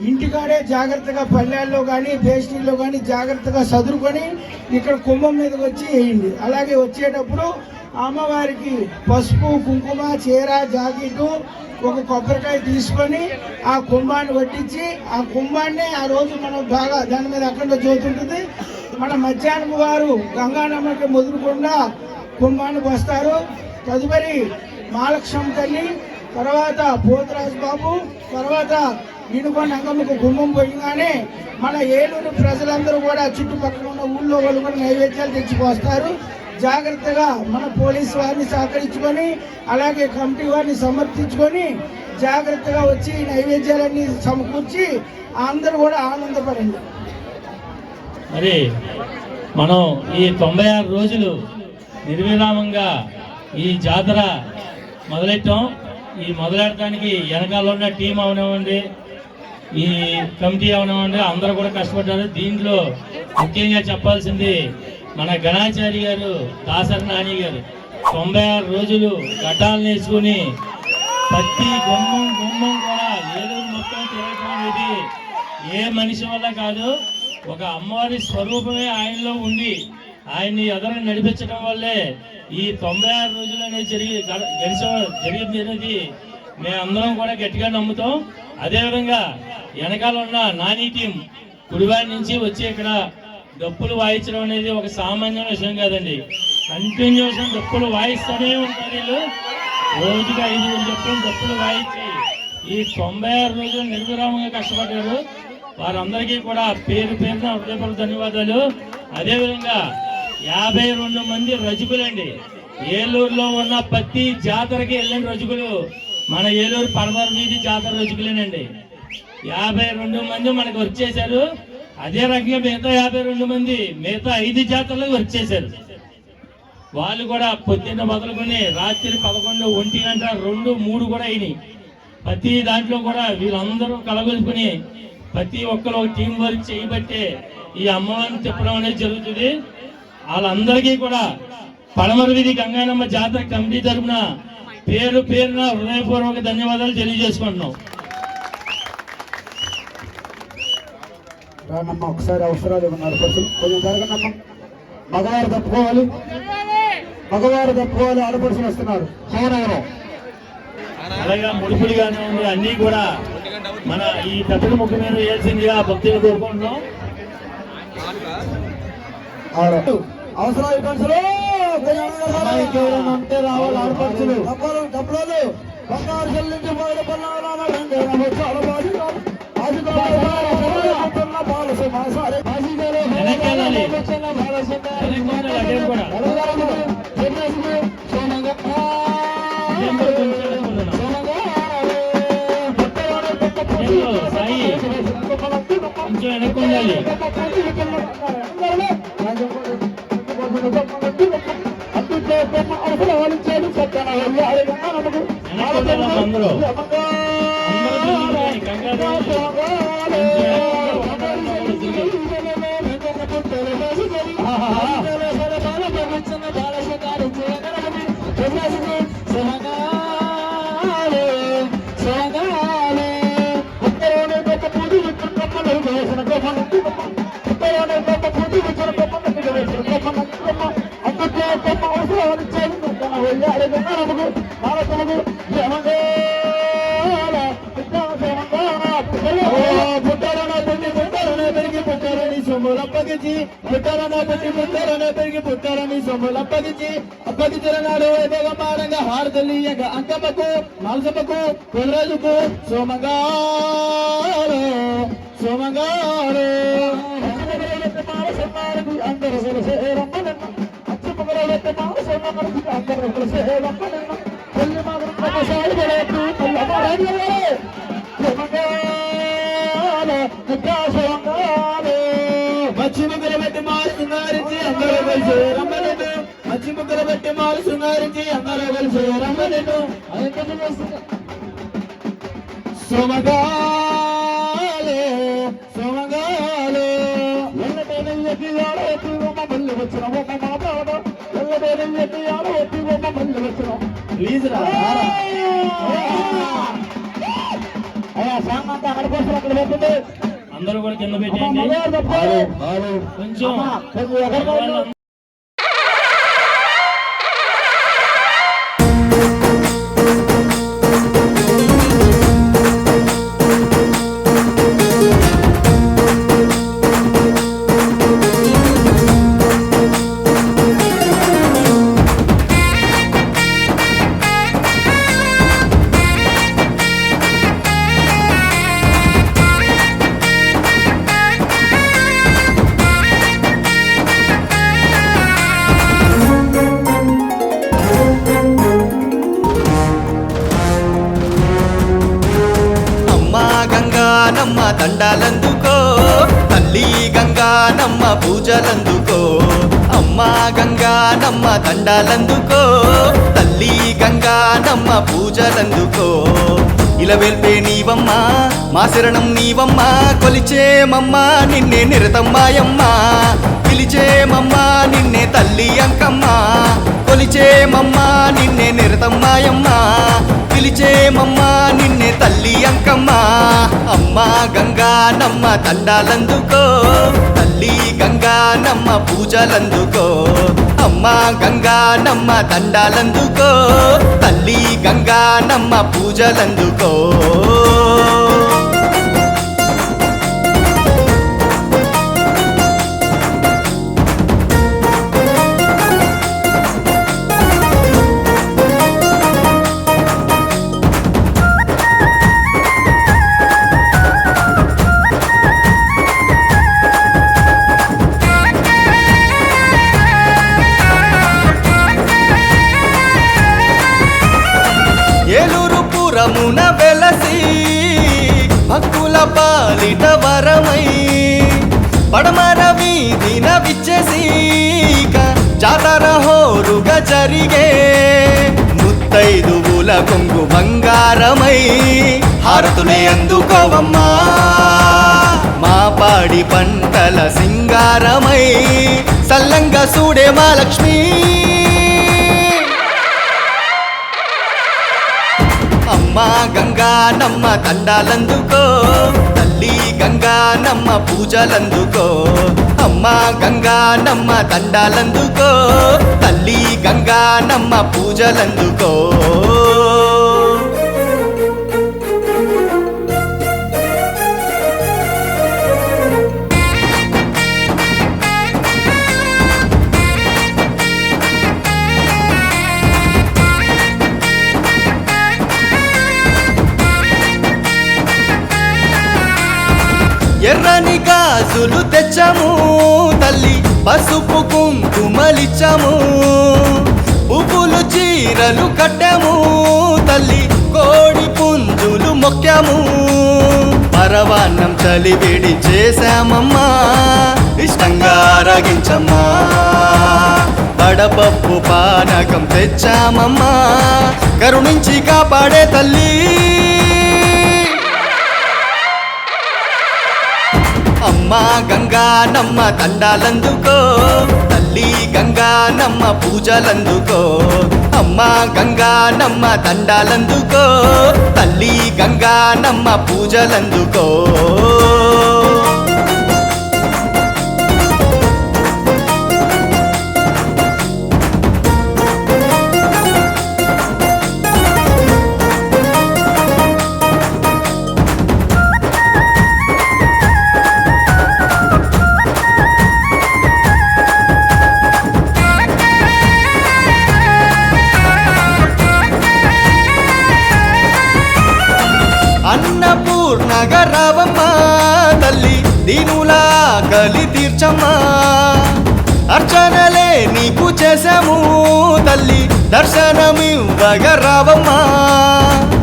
S5: ఇంటికాడే జాగ్రత్తగా పల్లెల్లో కానీ పేస్ట్రీల్లో కానీ జాగ్రత్తగా సదురుకొని ఇక్కడ కుంభం మీదకి వచ్చి వేయండి. అలాగే వచ్చేటప్పుడు అమ్మవారికి పసుపు, కుంకుమ, చీర, జాకెట్టు, ఒక కొబ్బరికాయ తీసుకొని ఆ కుంభాన్ని వడ్డించి ఆ కుంభాన్ని ఆ రోజు మనం బాగా దాని మీద అఖండ జ్యోతి ఉంటుంది. మన మధ్యాహ్నం వారు గంగానమ్మకి మొదలుకుండా కుంభాన్ని వస్తారు. తదుపరి మహాలక్ష్మి తల్లి, తర్వాత పోతురాజు బాబు, తర్వాత వినుకొండ అంగమ్మకు కుంభం పోయిగానే మన ఏలూరు ప్రజలందరూ కూడా చుట్టుపక్కల ఉన్న ఊళ్ళో వాళ్ళు కూడా నైవేద్యాలు తెచ్చిపోస్తారు. జాగ్రత్తగా మన పోలీసు వారిని సహకరించుకొని అలాగే కమిటీ వారిని సమర్థించుకొని జాగ్రత్తగా వచ్చి నైవేద్యాలన్నీ సమకూర్చి అందరూ కూడా ఆనందపడండి.
S4: మరి మనం ఈ 96 రోజులు నిర్విరామంగా ఈ జాతర మొదలెట్టాం. ఈ మొదలెట్టడానికి వెనకాల ఉన్న టీం అవనివ్వండి, ఈ కమిటీ అవనివ్వండి, అందరూ కూడా కష్టపడ్డారు. దీంట్లో ముఖ్యంగా చెప్పాల్సింది మన గణాచారి గారు, దాసరి నాని గారు 96 రోజులు గడ్డాలు నేర్చుకుని ప్రతి గుమ్మం కూడా ఏలూరు మొత్తం తిరగటం అనేది ఏ మనిషి వల్ల కాదు, ఒక అమ్మవారి స్వరూపమే ఆయనలో ఉండి ఆయన్ని ఎదర నడిపించడం వల్లే ఈ 96 రోజులు అనేది జరిగింది అనేది మేమందరం కూడా గట్టిగా నమ్ముతాం. అదేవిధంగా వెనకాల ఉన్న నాని టీం కుడివారి నుంచి వచ్చి ఇక్కడ డప్పులు వాయించడం అనేది ఒక సామాన్య విషయం కాదండి. కంటిన్యూషన్ డప్పులు వాయిస్తూనే ఉంటారు వీళ్ళు. రోజుకి 5 డప్పులు వాయించి ఈ 96 రోజులు నిర్విరామంగా కష్టపడ్డారు. వారందరికీ కూడా పేరు పేరున హృదయపూర్వక ధన్యవాదాలు. అదేవిధంగా 52 మంది రజకులండి. ఏలూరులో ఉన్న ప్రతి జాతరకి వెళ్ళిన రజకులు మన ఏలూరు పడమర వీధి జాతర రజకులేనండి. 52 మంది మనకు వర్క్ చేశారు. అదే రకంగా మిగతా 52 మంది మిగతా 5 జాతరలకు వర్క్ చేశారు. వాళ్ళు కూడా పొద్దున్న మొదలుకొని రాత్రి 11, 1 గంట, 2, 3 కూడా అయినాయి. ప్రతి దాంట్లో కూడా వీళ్ళందరూ కలగొలుపుని ప్రతి ఒక్కరు టీం వర్క్ చేయబట్టే ఈ అమ్మవారిని తిప్పడం అనేది జరుగుతుంది. వాళ్ళందరికీ కూడా పడమర వీధి గంగానమ్మ జాతర కమిటీ తరఫున పేరు పేరున హృదయపూర్వక ధన్యవాదాలు తెలియజేసుకుంటున్నాం.
S1: రానమ్మ ఒకసారి అవసరాలు ఉన్నారు కొంచెం జరగనమ్మ. మగవారు తప్పుకోవాలి, ఆడపడుచులు వస్తున్నారు. అవునవును.
S4: అలాగే ముడిపుడిగానే ఉంది. అన్ని కూడా మన ఈ పెద్దల ముఖ మీద వేయాల్సిందిగా భక్తులు కోరుకుంటున్నాం.
S1: అవసరాలు ఉంటే రావాలి ఆడపడుచులు. డబ్బులు బంగారు చెల్లించి పోయిన
S4: సాయి కొంచెం వెనక్కి ఉండాలి.
S1: అప్పగించిన నాడు వేగమానంగా హారతల్లి అంకమ్మకు మాల్సమ్మకు కులరాజుకు సోమంగారు అందరూ మచ్చి ముగ్గురు పెట్టి మాలు సుంగారించి అందరూ కలిసి రమ్మను. మచ్చి ముగ్గురు పెట్టి మాలు సుంగారించి అందరూ కలిసి రమ్మను. సోమగాలు మళ్ళీ వచ్చిన ఒక మాట్లాడ మళ్ళీ వచ్చిన ప్లీజ్ రా సాంగ్ అంతా అక్కడ కోసం అక్కడ పెట్టింది.
S4: అందరూ కూడా కింద పెట్టేయండి కొంచెం.
S3: గంగానమ్మ దండాలందుకో, తల్లి గంగానమ్మ పూజలందుకో. అమ్మ గంగానమ్మ దండాలందుకో, తల్లి గంగానమ్మ పూజలందుకో. ఇలా వెళ్తే నీవమ్మ మా శరణం నీవమ్మ, కొలిచేమమ్మ నిన్నే నిరతమ్మాయమ్మ. పిలిచేమమ్మ నిన్నే తల్లి అంకమ్మ, కొలిచేమమ్మ నిన్నే నిరతమ్మాయమ్మ. పిలిచేమమ్మ నిన్నే తల్లి అంకమ్మ. అమ్మ గంగా గంగానమ్మ దండాలందుకో తల్లి గంగానమ్మ పూజలందుకో అమ్మ గంగానమ్మ దండాలందుకో తల్లి గంగానమ్మ పూజలందుకో ఏలూరు పురమున వెలసి భక్తుల పాలిట వరమై పడమర వీధిన విచ్చేసి జాతర హోరుగా జరిగే ముత్తైదువుల కొంగు బంగారమై హారతులే అందుకోవమ్మా మా పాడి పంటల సింగారమై సల్లంగా సూడే మా లక్ష్మీ అమ్మ గంగానమ్మ దండాలందుకో తల్లి గంగానమ్మ పూజలందుకో అమ్మ గంగానమ్మ దండాలందుకో తల్లి గంగానమ్మ పూజలందుకో ఎర్రని గాజులు తెచ్చాము తల్లి పసుపు కుంకుమలిచ్చాము పువ్వులు చీరలు కట్టాము తల్లి కోడి పుంజులు మొక్కాము పరవాన్నం చలివిడి చేశామమ్మా ఇష్టంగా ఆరగించమ్మా వడపప్పు పానకం తెచ్చామమ్మా కరుణించి కాపాడే తల్లి అమ్మ గంగానమ్మ దండాలందుకో తల్లి గంగానమ్మ పూజలందుకో అమ్మ గంగానమ్మ దండాలందుకో తల్లి గంగానమ్మ పూజలందుకో అన్నపూర్ణగా రావమ్మా తల్లి దీనులా కలి తీర్చమ్మా అర్చనలే నీకు చేశాము తల్లి దర్శనమివ్వగా రావమ్మా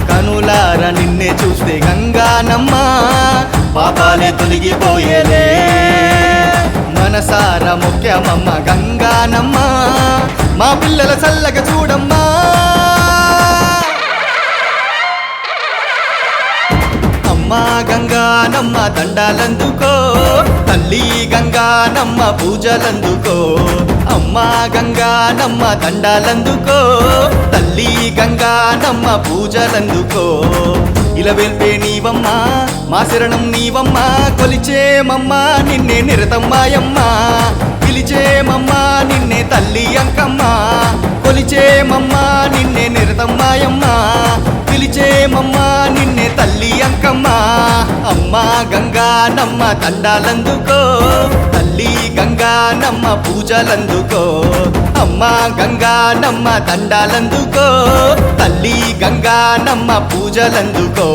S3: కనులార నిన్నే చూస్తే గంగానమ్మ పాపాలే తొలగిపోయేలే మనసార ముఖ్యమమ్మ గంగానమ్మ మా పిల్లల చల్లగా చూడమ్మా అమ్మ గంగానమ్మ దండాలందుకో తల్లి గంగానమ్మ పూజలందుకో అమ్మ గంగానమ్మ దండాలందుకో తల్లి గంగానమ్మ పూజలందుకో ఇలవెల్పే నీవమ్మ మా శరణం నీవమ్మ కొలిచేమమ్మ నిన్నే నిరతమ్మాయమ్మ పిలిచేమమ్మ నిన్నే తల్లి అంకమ్మ కొలిచేమమ్మ నిన్నే నిరతమ్మాయమ్మ పిలిచేమమ్మ నిన్నే తల్లి అంకమ్మ అమ్మ గంగానమ్మ దండాలందుకో తల్లి గంగానమ్మ పూజలందుకో అమ్మ గంగానమ్మ దండాలందుకో తల్లి గంగానమ్మ పూజలందుకో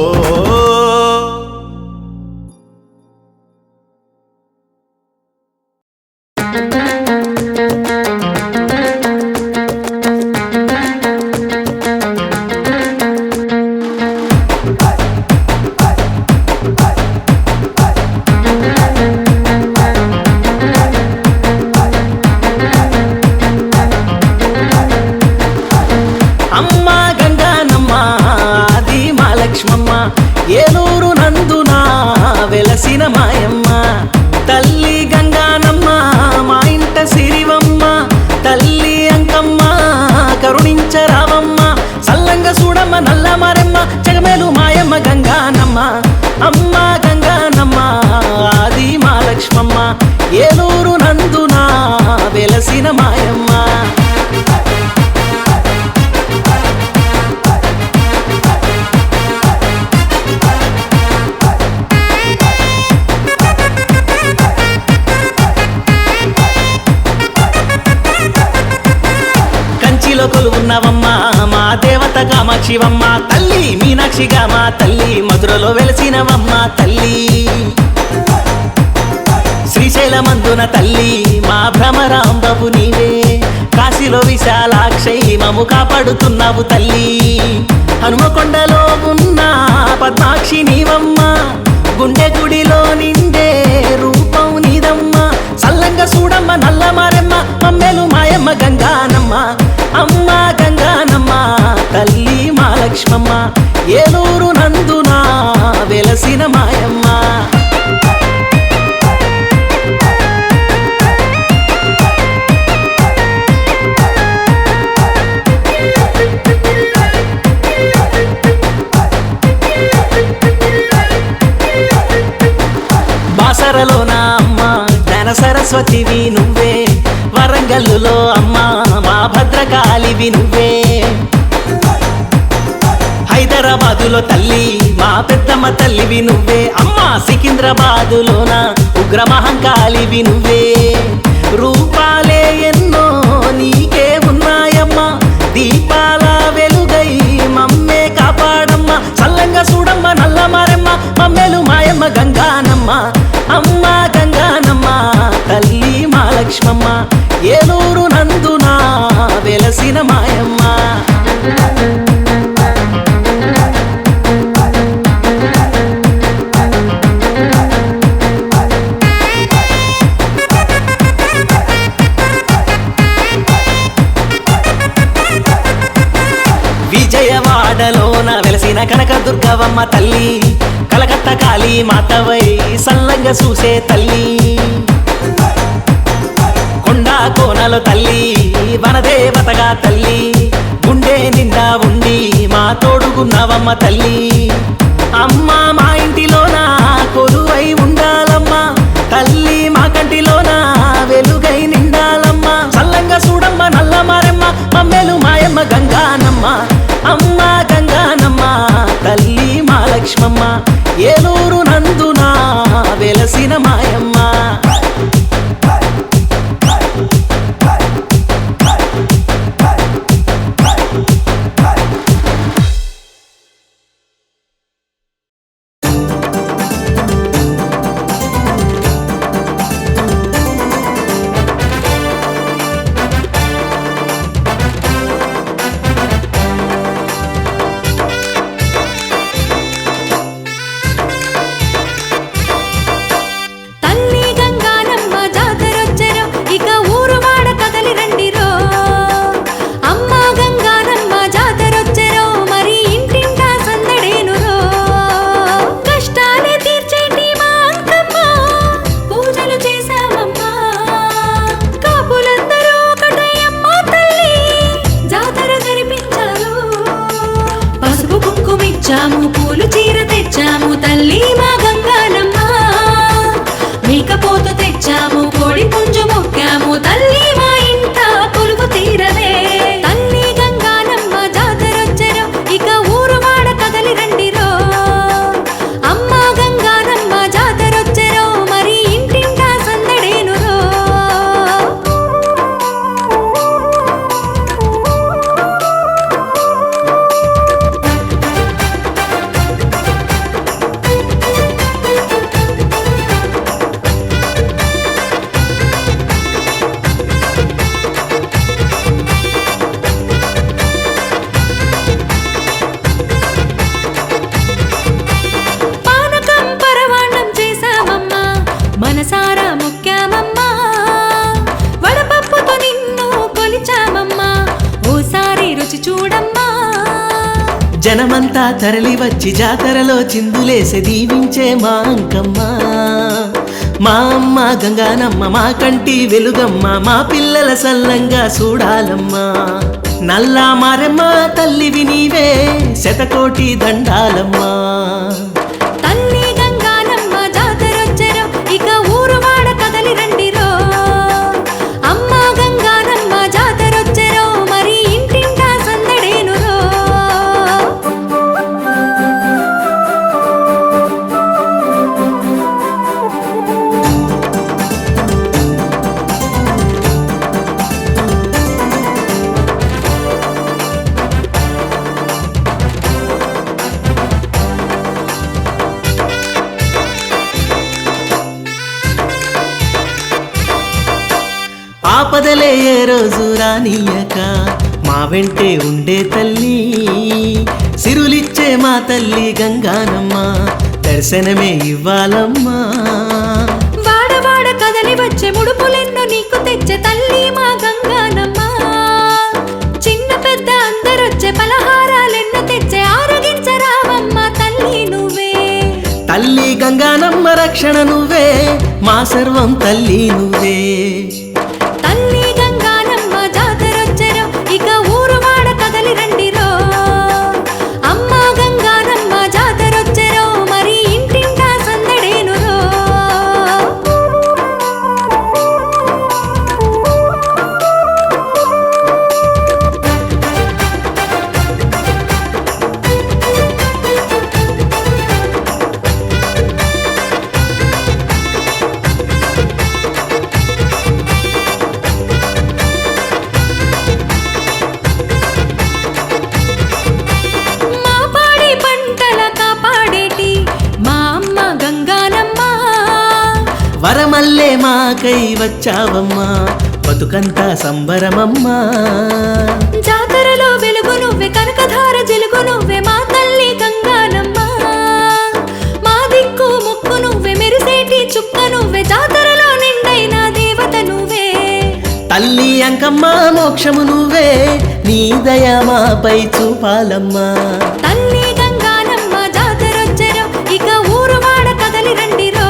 S7: ఏలూరు నందున వెలసిన మాయమ్మ తల్లి గంగానమ్మ మా ఇంట సిరివమ్మ తల్లి అంకమ్మ కరుణించరావమ్మ సల్లంగా చూడమ్మ నల్ల మారెమ్మ జగమేలు మాయమ్మ గంగానమ్మ అమ్మ గంగా గంగానమ్మ ఆది మా లక్ష్మమ్మ ఏలూరు నందున వెలసిన మాయమ్మ. కంచిలో కొలువున్నవమ్మ మా దేవత కామాక్షివమ్మ తల్లి, మీనాక్షిగా మా తల్లి మధురలో వెలసినవమ్మ తల్లి. శ్రీశైలమందున తల్లి మా భ్రమరాంబవు నీవే, కాశీలో విశాలాక్షై మము కాపాడుతున్నావు తల్లి. హనుమకొండలో ఉన్న పద్మాక్షి నీవమ్మ, గుండె గుడిలో నిండే రూపం నీదమ్మ. సల్లంగా చూడమ్మ నల్ల మారెమ్మ మమ్మెలు మాయమ్మ గంగానమ్మ, అమ్మ గంగానమ్మ తల్లి మా లక్ష్మమ్మ ఏలూరు నందున వెలసిన మాయమ్మ. బాసరలోన అమ్మ జ్ఞాన సరస్వతివి నువ్వే, వరంగల్లులో అమ్మ మా భద్రకాళివి నువ్వే. హైదరాబాదులో తల్లి మా పెద్దమ్మ తల్లివి నువ్వే, అమ్మ సికింద్రాబాదులోన ఉగ్రమహంకాళివి నువ్వే. రూపాలే ఎన్నో నీకే ఉన్నాయమ్మ, దీపాల వెలుగై మమ్మే కాపాడమ్మ. చల్లంగా చూడమ్మ నల్ల మారెమ్మ మమ్మెలు మాయమ్మ గంగానమ్మ, అమ్మ గంగానమ్మ తల్లి మా లక్ష్మమ్మ ఏలూరు నందున వెలసిన మాయమ్మ. విజయవాడలోన వెలసిన కనకదుర్గవమ్మ తల్లి, కలకత్తా కాళీ మాతవై సల్లంగా చూసే తల్లి. కొండా కోనలో తల్లి వనదేవతగా తల్లి, గుండె నిండా ఉండి మా తోడుగున్నవమ్మ తల్లి. అమ్మ మా ఇంటిలోన కొలువై ఉండాలమ్మ తల్లి, మా కంటిలోన వెలుగై నిండాలమ్మ. చల్లంగా చూడమ్మ నల్ల మారెమ్మ మమ్మెలు మాయమ్మ గంగానమ్మ, అమ్మ గంగానమ్మ తల్లి మా లక్ష్మమ్మ ఏలూరు నందున వెలసిన మాయమ్మ.
S8: పూలు చీర తెచ్చాము తల్లి మా గంగానమ్మ, మేకపోతు తెచ్చాము కోడి పుంజు మొక్కాము తల్లి మా ఇంట కొలువు తీరవే. తల్లి గంగానమ్మ జాతరొచ్చెరో ఇక ఊరు వాడ కదలి రండిరో, అమ్మ గంగానమ్మ జాతరొచ్చెరో మరి ఇంటింటా సందడేనురో. మనసారా మొక్కామమ్మా, వడపప్పుతో నిన్ను కొలిచామమ్మా, ఓసారి రుచి చూడమ్మా.
S7: జనమంతా తరలి వచ్చి జాతరలో చిందులేసి దీవించే మా అంకమ్మ, మా అమ్మ గంగానమ్మ మా కంటి వెలుగమ్మ, మా పిల్లల సల్లంగా చూడాలమ్మా. నల్లా మారెమ్మ తల్లివి నీవే శతకోటి దండాలమ్మా.
S8: తల్లి గంగానమ్మ
S7: ఆపదలే ఏ రోజు రానియక మా వెంటే ఉండే తల్లి, సిరులిచ్చే మా తల్లి గంగానమ్మ, దర్శనమే ఇవ్వాలమ్మా.
S8: వాడవాడ కదలి వచ్చే ముడుపులెన్నో నీకు తెచ్చే తల్లి మా గంగానమ్మ, చిన్న పెద్ద అందరొచ్చే పలహారాలెన్నో తెచ్చే ఆరగించరావమ్మ తల్లి నువ్వే.
S7: తల్లి గంగానమ్మ రక్షణ నువ్వే, మా సర్వం తల్లి నువ్వే.
S8: తల్లి గంగానమ్మ జాతరొచ్చెరో, ఇక ఊరు వాడ కదలి రండిరో. అమ్మ గంగానమ్మ జాతరొచ్చెరో, మరి ఇంటింటా సందడేనురో. మా పాడి పంటల కాపాడేటి మా అమ్మ గంగానమ్మ,
S7: వరమల్లే మాకై వచ్చావమ్మా, బతుకంతా సంబరమమ్మా.
S8: జాతరలో వెలుగు నువ్వే, కనకధార జిలుగు నువ్వే మా తల్లి గంగానమ్మ. మా దిక్కు ముక్కు నువ్వే, మెరిసేటి చుక్క నువ్వే, జాతరలో నిండైన దేవత నువ్వే.
S7: తల్లి అంకమ్మ మోక్షము నువ్వే, నీ దయ మాపై చూపాలమ్మా.
S8: తల్లి గంగానమ్మ జాతరొచ్చెరో, ఇక ఊరు వాడ కదలి రండిరో.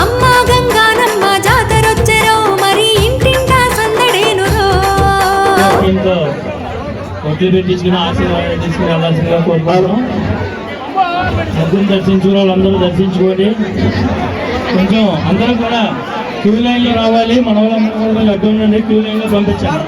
S8: అమ్మ గంగానమ్మ జాతరొచ్చెరో, మరి ఇంటింటా సందడేనురో.
S4: దీంతో ఒట్లు పెట్టించుకుని ఆశీర్వాదం తీసుకుని వెళ్ళాల్సిందిగా కోరుకుంటున్నాం. ముగ్గురు దర్శించుకున్న వాళ్ళందరూ దర్శించుకోండి. కొంచెం అందరూ కూడా క్యూ లైన్లో రావాలి. మన వాళ్ళందరూ కూడా లడ్డు ఉండండి, క్యూ లైన్లో పంపించాలి.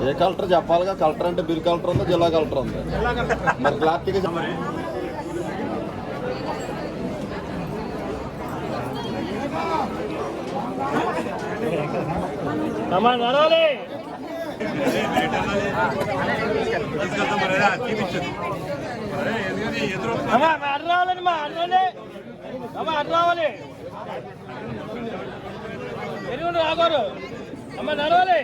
S9: ఏ కలెక్టర్ చెప్పాలిగా, కలెక్టర్ అంటే బిల్ కలెక్టర్ ఉందా జిల్లా కలెక్టర్ ఉందా? మరి క్లారిటీగా
S4: రాగోరు అమ్మ నడవాలి.